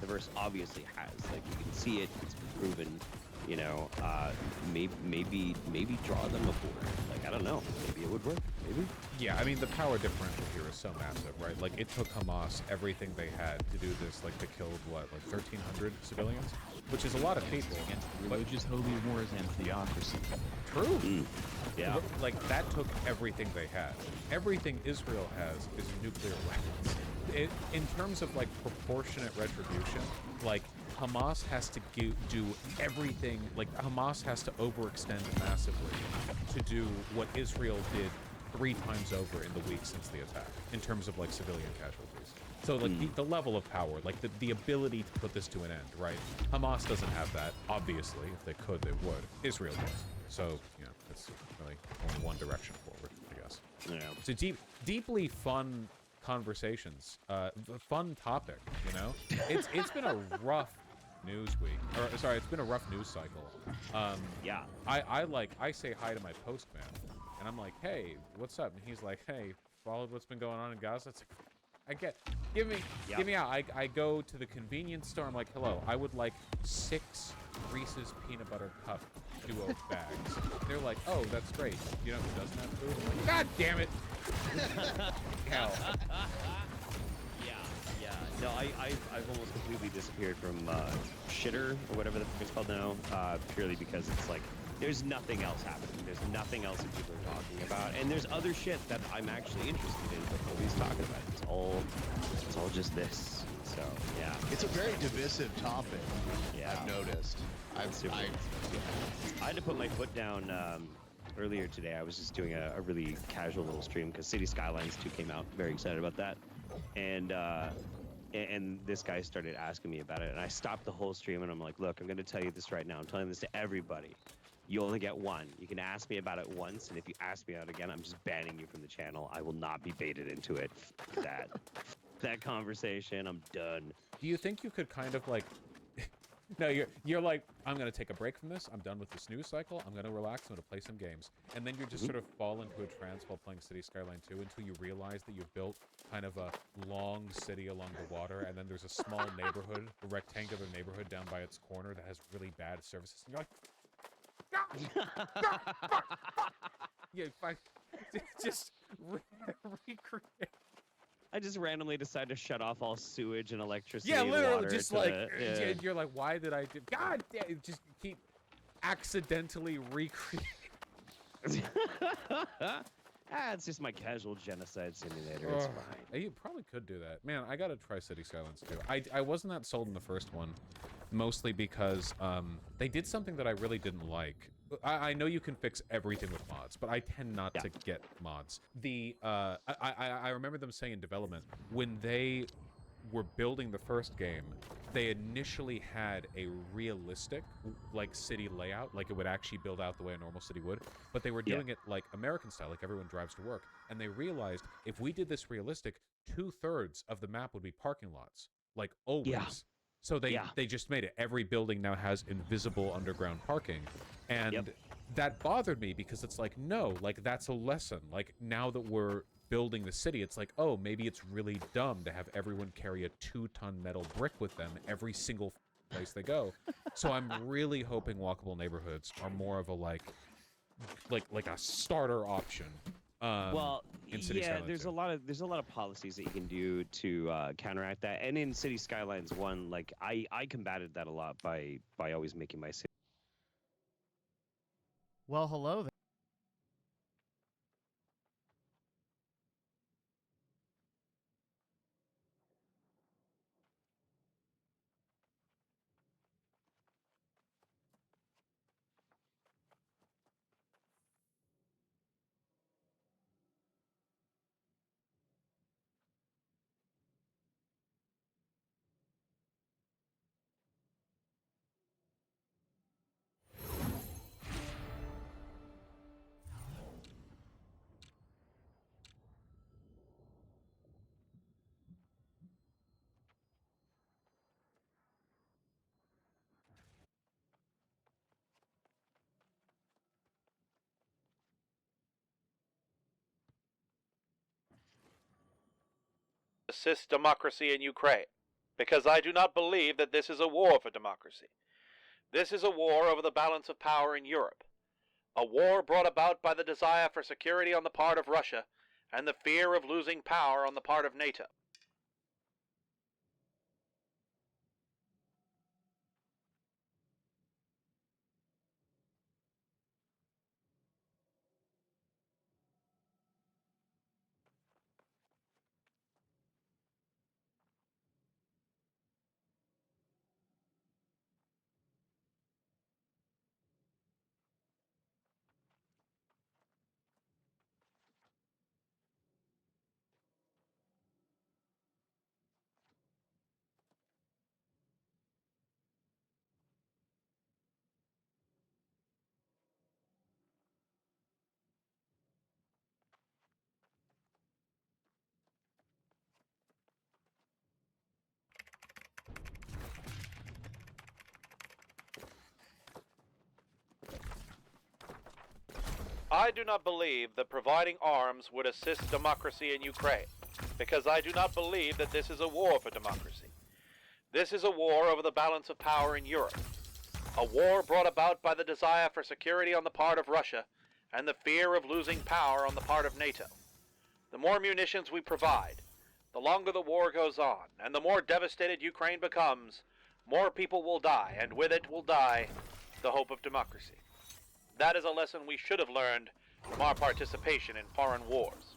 Speaker 7: The verse obviously has. Like, you can see it. It's been proven. You know, maybe draw them a border. Like, I don't know. Maybe it would work. Maybe.
Speaker 6: Yeah, I mean, the power differential here is so massive, right? Like, it took Hamas everything they had to do this. Like, they killed, what, like 1,300 civilians? Which is a lot of people.
Speaker 9: Against religious holy wars and theocracy.
Speaker 6: True.
Speaker 7: Yeah.
Speaker 6: Like, that took everything they had. Everything Israel has is nuclear weapons. In terms of, like, proportionate retribution, like, Hamas has to do everything. Like, Hamas has to overextend massively to do what Israel did 3 times over in the week since the attack, in terms of, like, civilian casualties. So, like, the level of power, like, the ability to put this to an end, right? Hamas doesn't have that. Obviously, if they could, they would. Israel does. So, you know, it's really only one direction forward, I guess.
Speaker 7: Yeah.
Speaker 6: So deeply fun conversations. Fun topic, you know? It's been a rough news week. Or, sorry, it's been a rough news cycle.
Speaker 7: Yeah.
Speaker 6: I say hi to my postman, and I'm like, hey, what's up? And he's like, hey, followed what's been going on in Gaza? It's like, give me out. I go to the convenience store. I'm like, hello, I would like 6 Reese's peanut butter cup duo bags. They're like, oh, that's great. You know who doesn't have food? I'm like, God damn it. Hell.
Speaker 7: Yeah. No, I've almost completely disappeared from Shitter or whatever the fuck it's called now, purely because it's like there's nothing else happening. There's nothing else that people are talking about, and there's other shit that I'm actually interested in, but nobody's talking about it. It's all just this. So yeah,
Speaker 5: It's a very divisive topic.
Speaker 7: Yeah.
Speaker 5: I've noticed.
Speaker 7: I had to put my foot down earlier today. I was just doing a really casual little stream because City Skylines 2 came out. Very excited about that, and this guy started asking me about it, and I stopped the whole stream, and I'm like, look, I'm going to tell you this right now. I'm telling this to everybody. You only get one. You can ask me about it once, and if you ask me out again, I'm just banning you from the channel. I will not be baited into it. That conversation, I'm done.
Speaker 6: Do you think you could kind of like... No, you're like, I'm going to take a break from this. I'm done with this news cycle. I'm going to relax. I'm going to play some games. And then you just sort of fall into a trance while playing City Skyline 2 until you realize that you've built kind of a long city along the water, and then there's a small neighborhood, a rectangular neighborhood down by its corner that has really bad services. And you're like, yeah, just recreate.
Speaker 7: I just randomly decide to shut off all sewage and electricity.
Speaker 6: Yeah,
Speaker 7: and
Speaker 6: literally,
Speaker 7: water
Speaker 6: just
Speaker 7: to,
Speaker 6: like,
Speaker 7: yeah.
Speaker 6: you're like, why did I do? God damn, just keep accidentally recreating.
Speaker 7: It's just my casual genocide simulator. It's fine.
Speaker 6: You probably could do that. Man, I gotta try City Skylines too. I wasn't that sold in the first one, mostly because they did something that I really didn't like. I know you can fix everything with mods, but I tend not to get mods. I remember them saying in development, when they were building the first game, they initially had a realistic, like, city layout, like it would actually build out the way a normal city would, but they were doing it like American style, like everyone drives to work, and they realized if we did this realistic, 2/3 of the map would be parking lots, like always.
Speaker 7: Yeah.
Speaker 6: So they just made it. Every building now has invisible underground parking. And that bothered me because it's like, no, like, that's a lesson. Like, now that we're building the city, it's like, oh, maybe it's really dumb to have everyone carry a 2-ton metal brick with them every single place they go. So I'm really hoping walkable neighborhoods are more of a like a starter option.
Speaker 7: Well,
Speaker 6: in City Skylines
Speaker 7: there's
Speaker 6: 2.
Speaker 7: a lot of policies that you can do to counteract that. And in City Skylines 1, like I combated that a lot by always making my city.
Speaker 2: Well, hello there.
Speaker 10: Assist democracy in Ukraine. because I do not believe that this is a war for democracy. This is a war over the balance of power in Europe. A war brought about by the desire for security on the part of Russia and the fear of losing power on the part of NATO. I do not believe that providing arms would assist democracy in Ukraine, because I do not believe that this is a war for democracy. This is a war over the balance of power in Europe. A war brought about by the desire for security on the part of Russia and the fear of losing power on the part of NATO. The more munitions we provide, the longer the war goes on, and the more devastated Ukraine becomes, more people will die, and with it will die the hope of democracy. That is a lesson we should have learned from our participation in foreign wars.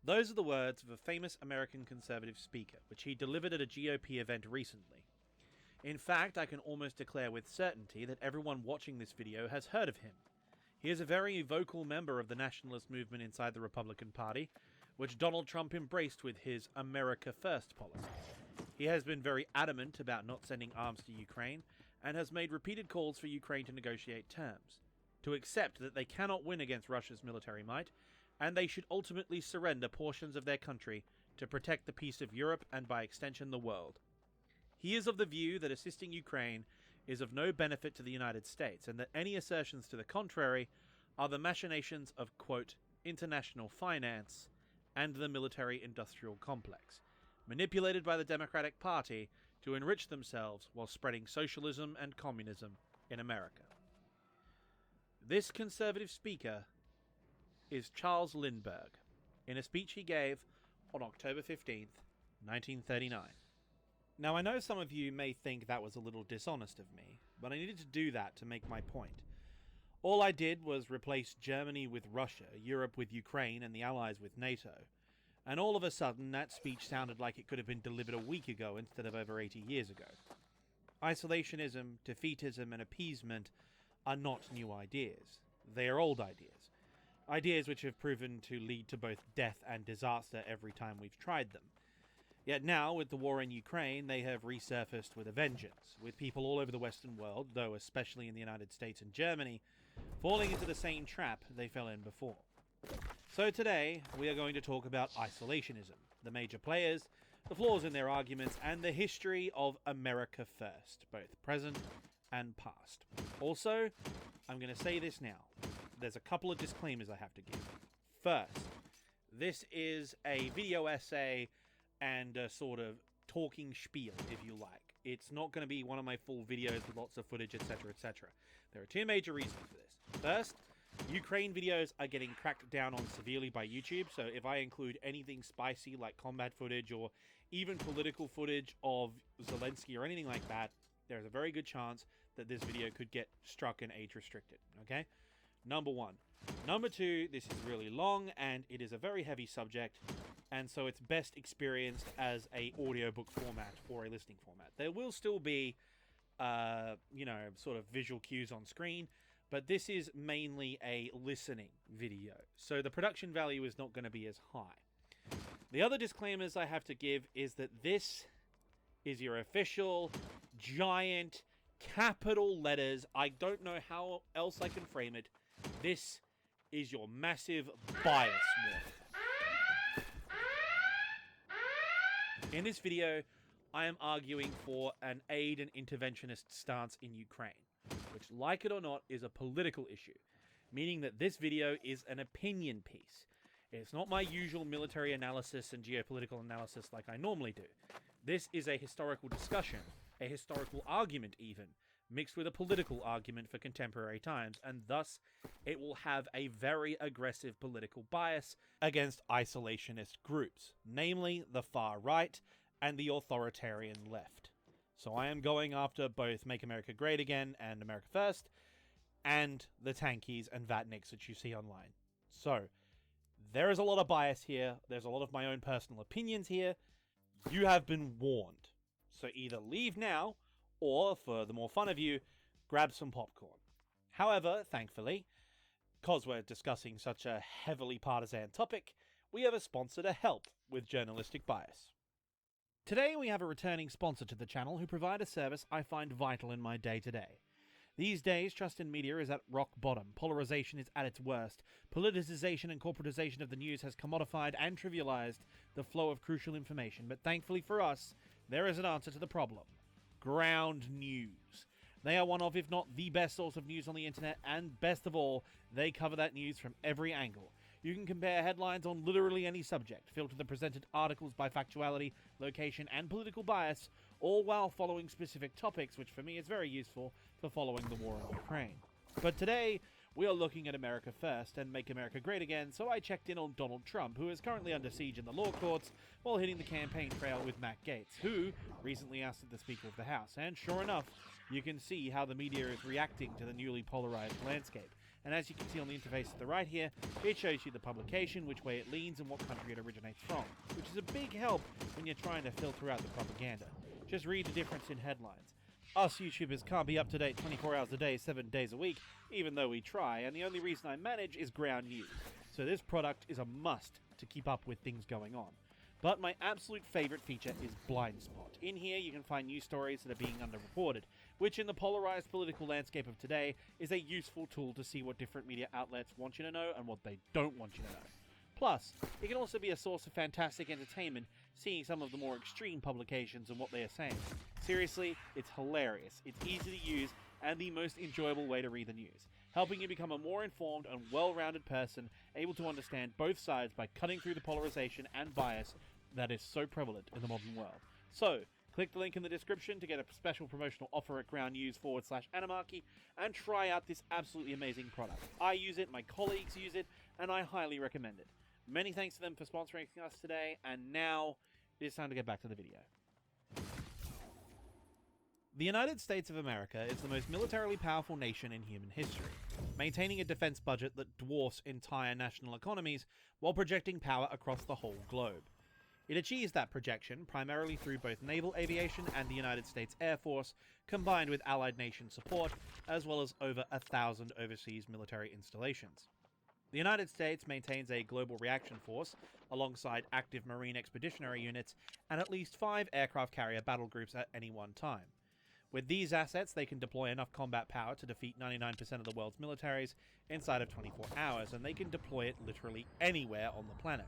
Speaker 11: Those are the words of a famous American conservative speaker, which he delivered at a GOP event recently. In fact, I can almost declare with certainty that everyone watching this video has heard of him. He is a very vocal member of the nationalist movement inside the Republican Party, which Donald Trump embraced with his America First policy. He has been very adamant about not sending arms to Ukraine, and has made repeated calls for Ukraine to negotiate terms, to accept that they cannot win against Russia's military might, and they should ultimately surrender portions of their country to protect the peace of Europe and by extension the world. He is of the view that assisting Ukraine is of no benefit to the United States, and that any assertions to the contrary are the machinations of, quote, international finance and the military-industrial complex, manipulated by the Democratic Party to enrich themselves while spreading socialism and communism in America. This conservative speaker is Charles Lindbergh, in a speech he gave on October 15th, 1939. Now, I know some of you may think that was a little dishonest of me, but I needed to do that to make my point. All I did was replace Germany with Russia, Europe with Ukraine, and the Allies with NATO. And all of a sudden, that speech sounded like it could have been delivered a week ago instead of over 80 years ago. Isolationism, defeatism, and appeasement are not new ideas. They are old ideas. Ideas which have proven to lead to both death and disaster every time we've tried them. Yet now, with the war in Ukraine, they have resurfaced with a vengeance, with people all over the Western world, though especially in the United States and Germany, falling into the same trap they fell in before. So today, we are going to talk about isolationism, the major players, the flaws in their arguments, and the history of America First, both present and past. Also, I'm going to say this now. There's a couple of disclaimers I have to give. First, this is a video essay and a sort of talking spiel, if you like. It's not going to be one of my full videos with lots of footage, etc., etc. There are two major reasons for this. First, Ukraine videos are getting cracked down on severely by YouTube, so if I include anything spicy like combat footage or even political footage of Zelensky or anything like that, there's a very good chance that this video could get struck and age restricted, okay? Number one. Number two, this is really long and it is a very heavy subject, and so it's best experienced as a audiobook format or a listening format. There will still be, sort of visual cues on screen, but this is mainly a listening video, so the production value is not going to be as high. The other disclaimers I have to give is that this is your official, giant, capital letters, I don't know how else I can frame it, this is your massive bias warning. In this video, I am arguing for an aid and interventionist stance in Ukraine, which, like it or not, is a political issue, meaning that this video is an opinion piece. It's not my usual military analysis and geopolitical analysis like I normally do. This is a historical discussion, a historical argument even, mixed with a political argument for contemporary times, and thus it will have a very aggressive political bias against isolationist groups, namely the far right and the authoritarian left. So I am going after both Make America Great Again and America First, and the tankies and vatniks that you see online. So, there is a lot of bias here, there's a lot of my own personal opinions here. You have been warned. So either leave now, or, for the more fun of you, grab some popcorn. However, thankfully, because we're discussing such a heavily partisan topic, we have a sponsor to help with journalistic bias. Today we have a returning sponsor to the channel who provide a service I find vital in my day-to-day. These days, trust in media is at rock bottom, polarization is at its worst, politicization and corporatization of the news has commodified and trivialized the flow of crucial information, but thankfully for us, there is an answer to the problem. Ground News. They are one of, if not the best source of news on the internet, and best of all, they cover that news from every angle. You can compare headlines on literally any subject, filter the presented articles by factuality, location, and political bias, all while following specific topics, which for me is very useful for following the war in Ukraine. But today, we are looking at America First and Make America Great Again, so I checked in on Donald Trump, who is currently under siege in the law courts while hitting the campaign trail with Matt Gaetz, who recently ousted the Speaker of the House. And sure enough, you can see how the media is reacting to the newly polarized landscape. And as you can see on the interface to the right here, it shows you the publication, which way it leans, and what country it originates from, which is a big help when you're trying to filter out the propaganda. Just read the difference in headlines. Us YouTubers can't be up to date 24 hours a day, 7 days a week, even though we try, and the only reason I manage is Ground News. So this product is a must to keep up with things going on. But my absolute favorite feature is Blind Spot. In here you can find news stories that are being underreported, which in the polarized political landscape of today is a useful tool to see what different media outlets want you to know and what they don't want you to know. Plus, it can also be a source of fantastic entertainment, seeing some of the more extreme publications and what they are saying. Seriously, it's hilarious, it's easy to use, and the most enjoyable way to read the news, helping you become a more informed and well-rounded person, able to understand both sides by cutting through the polarization and bias that is so prevalent in the modern world. So, click the link in the description to get a special promotional offer at groundnews.com/animarchy and try out this absolutely amazing product. I use it, my colleagues use it, and I highly recommend it. Many thanks to them for sponsoring us today, and now it is time to get back to the video. The United States of America is the most militarily powerful nation in human history, maintaining a defense budget that dwarfs entire national economies while projecting power across the whole globe. It achieves that projection primarily through both naval aviation and the United States Air Force, combined with allied nation support, as well as over 1,000 overseas military installations. The United States maintains a global reaction force, alongside active Marine expeditionary units, and at least 5 aircraft carrier battle groups at any one time. With these assets, they can deploy enough combat power to defeat 99% of the world's militaries inside of 24 hours, and they can deploy it literally anywhere on the planet.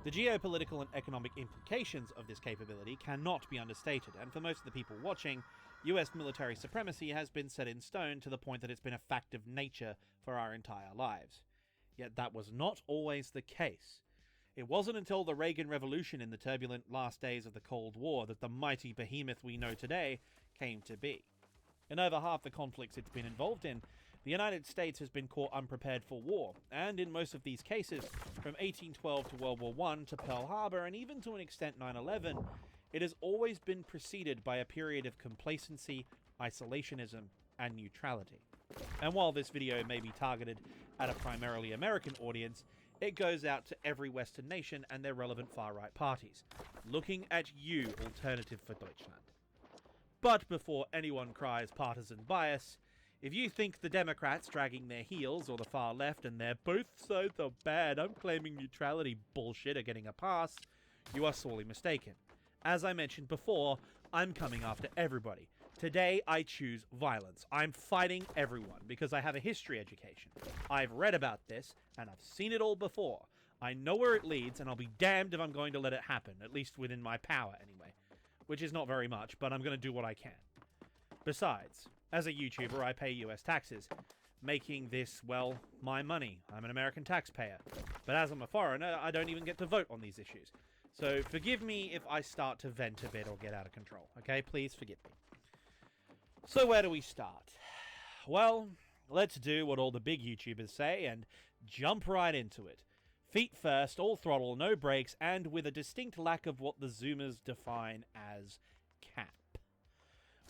Speaker 11: The geopolitical and economic implications of this capability cannot be understated, and for most of the people watching, US military supremacy has been set in stone to the point that it's been a fact of nature for our entire lives. Yet that was not always the case. It wasn't until the Reagan Revolution in the turbulent last days of the Cold War that the mighty behemoth we know today came to be. In over half the conflicts it's been involved in, the United States has been caught unprepared for war, and in most of these cases, from 1812 to World War I to Pearl Harbor, and even to an extent 9/11, it has always been preceded by a period of complacency, isolationism, and neutrality. And while this video may be targeted at a primarily American audience, it goes out to every Western nation and their relevant far-right parties. Looking at you, Alternative for Deutschland. But before anyone cries partisan bias, if you think the Democrats dragging their heels or the far left and they're both sides are bad, I'm claiming neutrality bullshit are getting a pass, you are sorely mistaken. As I mentioned before, I'm coming after everybody. Today, I choose violence. I'm fighting everyone because I have a history education. I've read about this, and I've seen it all before. I know where it leads, and I'll be damned if I'm going to let it happen, at least within my power anyway. Which is not very much, but I'm going to do what I can. Besides, as a YouTuber, I pay US taxes, making this, well, my money. I'm an American taxpayer. But as I'm a foreigner, I don't even get to vote on these issues. So forgive me if I start to vent a bit or get out of control, okay? Please forgive me. So where do we start? Well, let's do what all the big YouTubers say and jump right into it. Feet first, all throttle, no brakes, and with a distinct lack of what the Zoomers define as cap.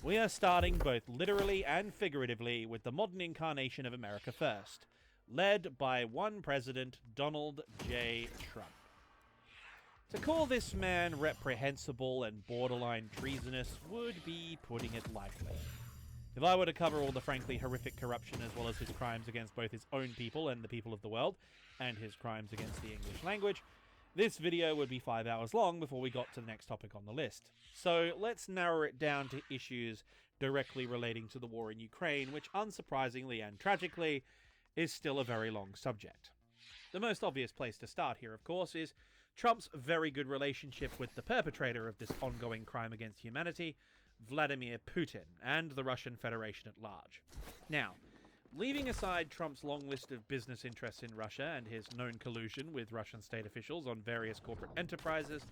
Speaker 11: We are starting both literally and figuratively with the modern incarnation of America First, led by one president, Donald J. Trump. To call this man reprehensible and borderline treasonous would be putting it lightly. If I were to cover all the frankly horrific corruption as well as his crimes against both his own people and the people of the world, and his crimes against the English language, this video would be 5 hours long before we got to the next topic on the list. So let's narrow it down to issues directly relating to the war in Ukraine, which unsurprisingly and tragically is still a very long subject. The most obvious place to start here, of course, is Trump's very good relationship with the perpetrator of this ongoing crime against humanity, Vladimir Putin, and the Russian Federation at large. Now, leaving aside Trump's long list of business interests in Russia and his known collusion with Russian state officials on various corporate enterprises,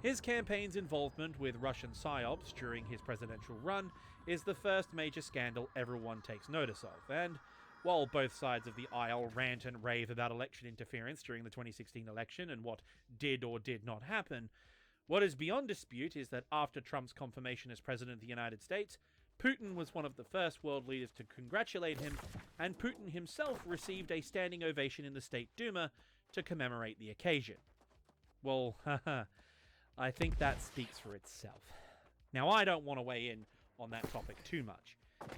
Speaker 11: his campaign's involvement with Russian psyops during his presidential run is the first major scandal everyone takes notice of, and while both sides of the aisle rant and rave about election interference during the 2016 election and what did or did not happen, what is beyond dispute is that after Trump's confirmation as President of the United States, Putin was one of the first world leaders to congratulate him, and Putin himself received a standing ovation in the State Duma to commemorate the occasion. Well, I think that speaks for itself. Now, I don't want to weigh in on that topic too much,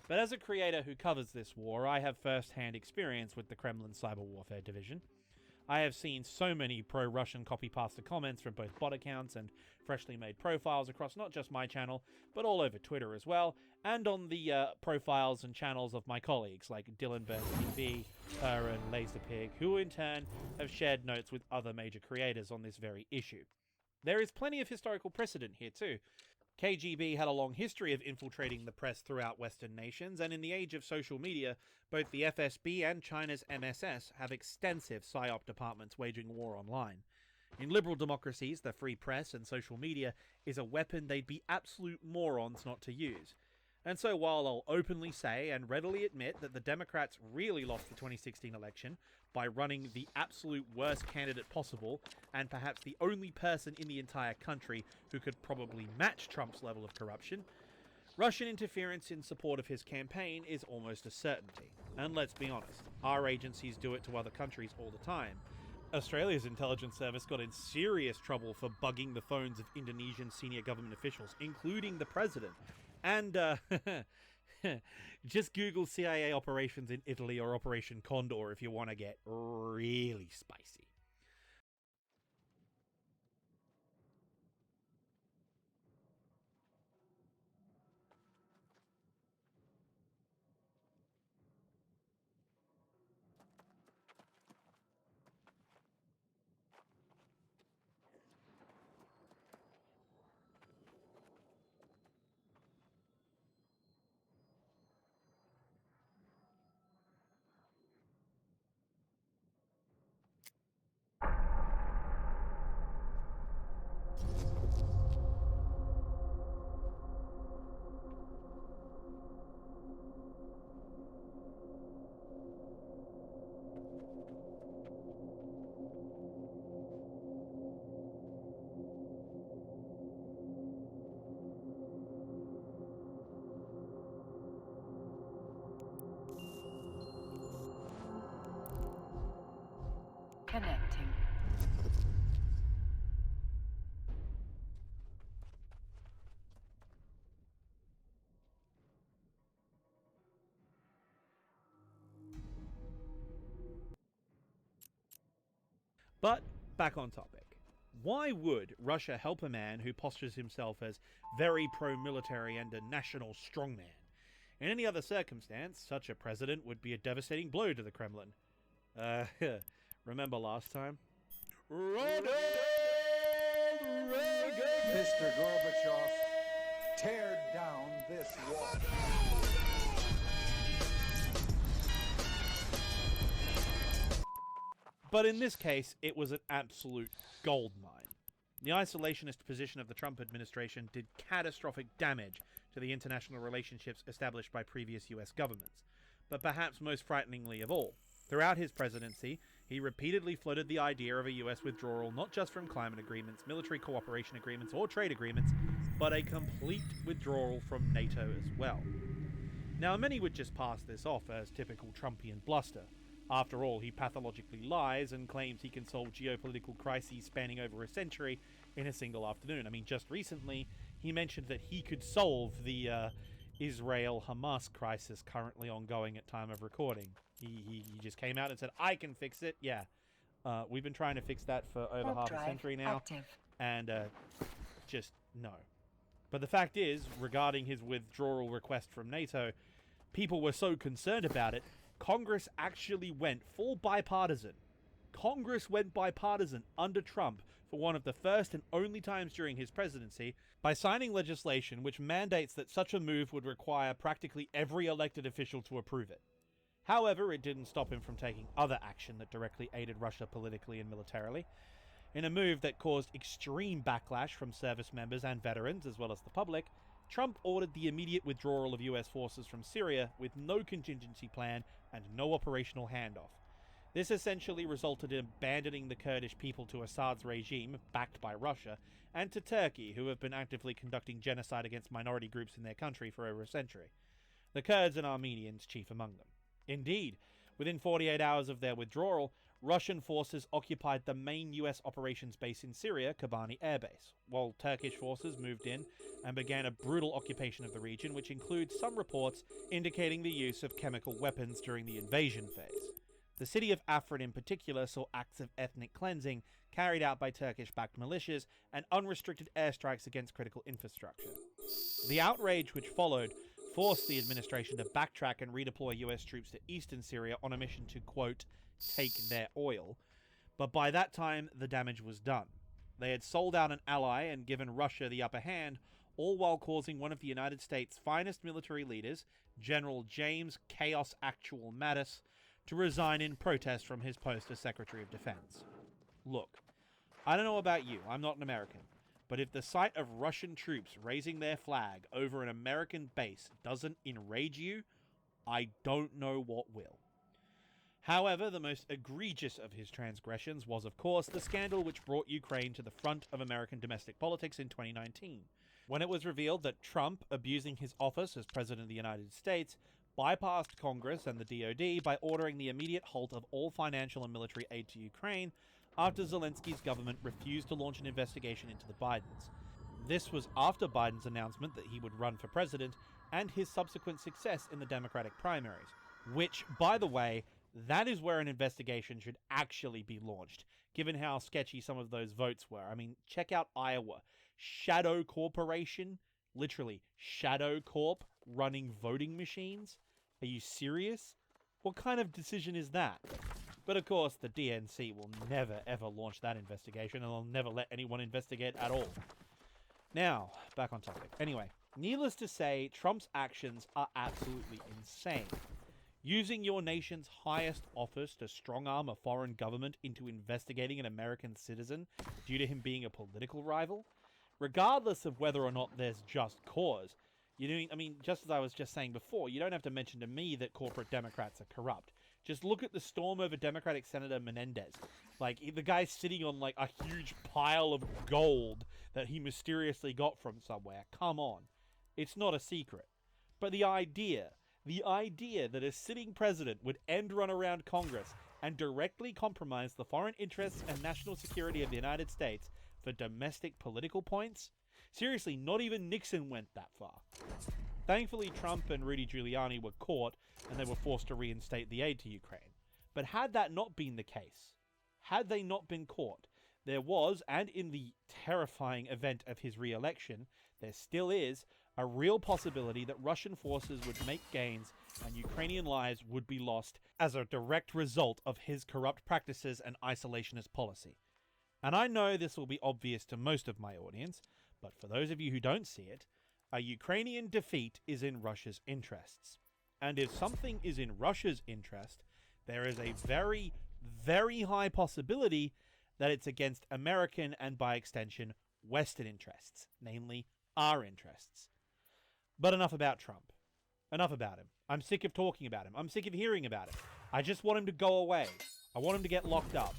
Speaker 11: but as a creator who covers this war, I have first-hand experience with the Kremlin Cyber Warfare Division. I have seen so many pro-Russian copy-pasta comments from both bot accounts and freshly made profiles across not just my channel, but all over Twitter as well, and on the profiles and channels of my colleagues like Dylan Burns TV, her and Laserpig, who in turn have shared notes with other major creators on this very issue. There is plenty of historical precedent here too. KGB had a long history of infiltrating the press throughout Western nations, and in the age of social media, both the FSB and China's MSS have extensive PSYOP departments waging war online. In liberal democracies, the free press and social media is a weapon they'd be absolute morons not to use. And so while I'll openly say and readily admit that the Democrats really lost the 2016 election by running the absolute worst candidate possible, and perhaps the only person in the entire country who could probably match Trump's level of corruption, Russian interference in support of his campaign is almost a certainty. And let's be honest, our agencies do it to other countries all the time. Australia's intelligence service got in serious trouble for bugging the phones of Indonesian senior government officials, including the president. And, just Google CIA operations in Italy or Operation Condor if you want to get really spicy.
Speaker 12: Connecting.
Speaker 11: But back on topic. Why would Russia help a man who postures himself as very pro-military and a national strongman? In any other circumstance, such a president would be a devastating blow to the Kremlin. Remember last time?
Speaker 13: Ronald Reagan! Mr. Gorbachev, tear down this wall.
Speaker 11: But in this case, it was an absolute goldmine. The isolationist position of the Trump administration did catastrophic damage to the international relationships established by previous US governments. But perhaps most frighteningly of all, throughout his presidency, he repeatedly floated the idea of a US withdrawal not just from climate agreements, military cooperation agreements, or trade agreements, but a complete withdrawal from NATO as well. Now, many would just pass this off as typical Trumpian bluster. After all, he pathologically lies and claims he can solve geopolitical crises spanning over a century in a single afternoon. I mean, just recently, he mentioned that he could solve the Israel-Hamas crisis currently ongoing at time of recording. He just came out and said, I can fix it. Yeah. We've been trying to fix that for over half a century now. And just no. But the fact is, regarding his withdrawal request from NATO, people were so concerned about it, Congress actually went full bipartisan. Congress went bipartisan under Trump for one of the first and only times during his presidency by signing legislation which mandates that such a move would require practically every elected official to approve it. However, it didn't stop him from taking other action that directly aided Russia politically and militarily. In a move that caused extreme backlash from service members and veterans, as well as the public, Trump ordered the immediate withdrawal of US forces from Syria with no contingency plan and no operational handoff. This essentially resulted in abandoning the Kurdish people to Assad's regime, backed by Russia, and to Turkey, who have been actively conducting genocide against minority groups in their country for over a century. The Kurds and Armenians chief among them. Indeed, within 48 hours of their withdrawal, Russian forces occupied the main US operations base in Syria, Kobani Air Base, while Turkish forces moved in and began a brutal occupation of the region, which includes some reports indicating the use of chemical weapons during the invasion phase. The city of Afrin in particular saw acts of ethnic cleansing carried out by Turkish-backed militias and unrestricted airstrikes against critical infrastructure. The outrage which followed forced the administration to backtrack and redeploy US troops to eastern Syria on a mission to, quote, take their oil. But by that time, the damage was done. They had sold out an ally and given Russia the upper hand, all while causing one of the United States' finest military leaders, General James Chaos Actual Mattis, to resign in protest from his post as Secretary of Defense. Look, I don't know about you, I'm not an American, but if the sight of Russian troops raising their flag over an American base doesn't enrage you, I don't know what will. However, the most egregious of his transgressions was, of course, the scandal which brought Ukraine to the front of American domestic politics in 2019, when it was revealed that Trump, abusing his office as President of the United States, bypassed Congress and the DoD by ordering the immediate halt of all financial and military aid to Ukraine after Zelensky's government refused to launch an investigation into the Bidens. This was after Biden's announcement that he would run for president and his subsequent success in the Democratic primaries, which, by the way, that is where an investigation should actually be launched, given how sketchy some of those votes were. I mean, check out Iowa. Shadow Corporation, literally Shadow Corp, running voting machines? Are you serious? What kind of decision is that? But of course, the DNC will never ever launch that investigation, and they'll never let anyone investigate at all. Now, back on topic. Anyway, needless to say, Trump's actions are absolutely insane. Using your nation's highest office to strong-arm a foreign government into investigating an American citizen due to him being a political rival? Regardless of whether or not there's just cause, just as I was just saying before, you don't have to mention to me that corporate Democrats are corrupt. Just look at the storm over Democratic Senator Menendez. Like, the guy's sitting on, like, a huge pile of gold that he mysteriously got from somewhere. Come on. It's not a secret. But the idea that a sitting president would end run around Congress and directly compromise the foreign interests and national security of the United States for domestic political points? Seriously, not even Nixon went that far. Thankfully, Trump and Rudy Giuliani were caught and they were forced to reinstate the aid to Ukraine. But had that not been the case, had they not been caught, there was, and in the terrifying event of his re-election, there still is, a real possibility that Russian forces would make gains and Ukrainian lives would be lost as a direct result of his corrupt practices and isolationist policy. And I know this will be obvious to most of my audience, but for those of you who don't see it, a Ukrainian defeat is in Russia's interests. And if something is in Russia's interest, there is a very, very high possibility that it's against American and, by extension, Western interests, namely our interests. But enough about Trump. Enough about him. I'm sick of talking about him. I'm sick of hearing about him. I just want him to go away. I want him to get locked up.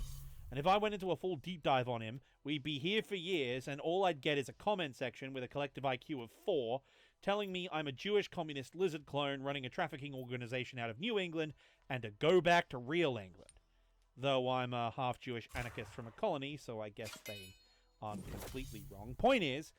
Speaker 11: And if I went into a full deep dive on him, we'd be here for years, and all I'd get is a comment section with a collective IQ of 4 telling me I'm a Jewish communist lizard clone running a trafficking organization out of New England and to go back to real England. Though I'm a half-Jewish anarchist from a colony, so I guess they aren't completely wrong. Point is,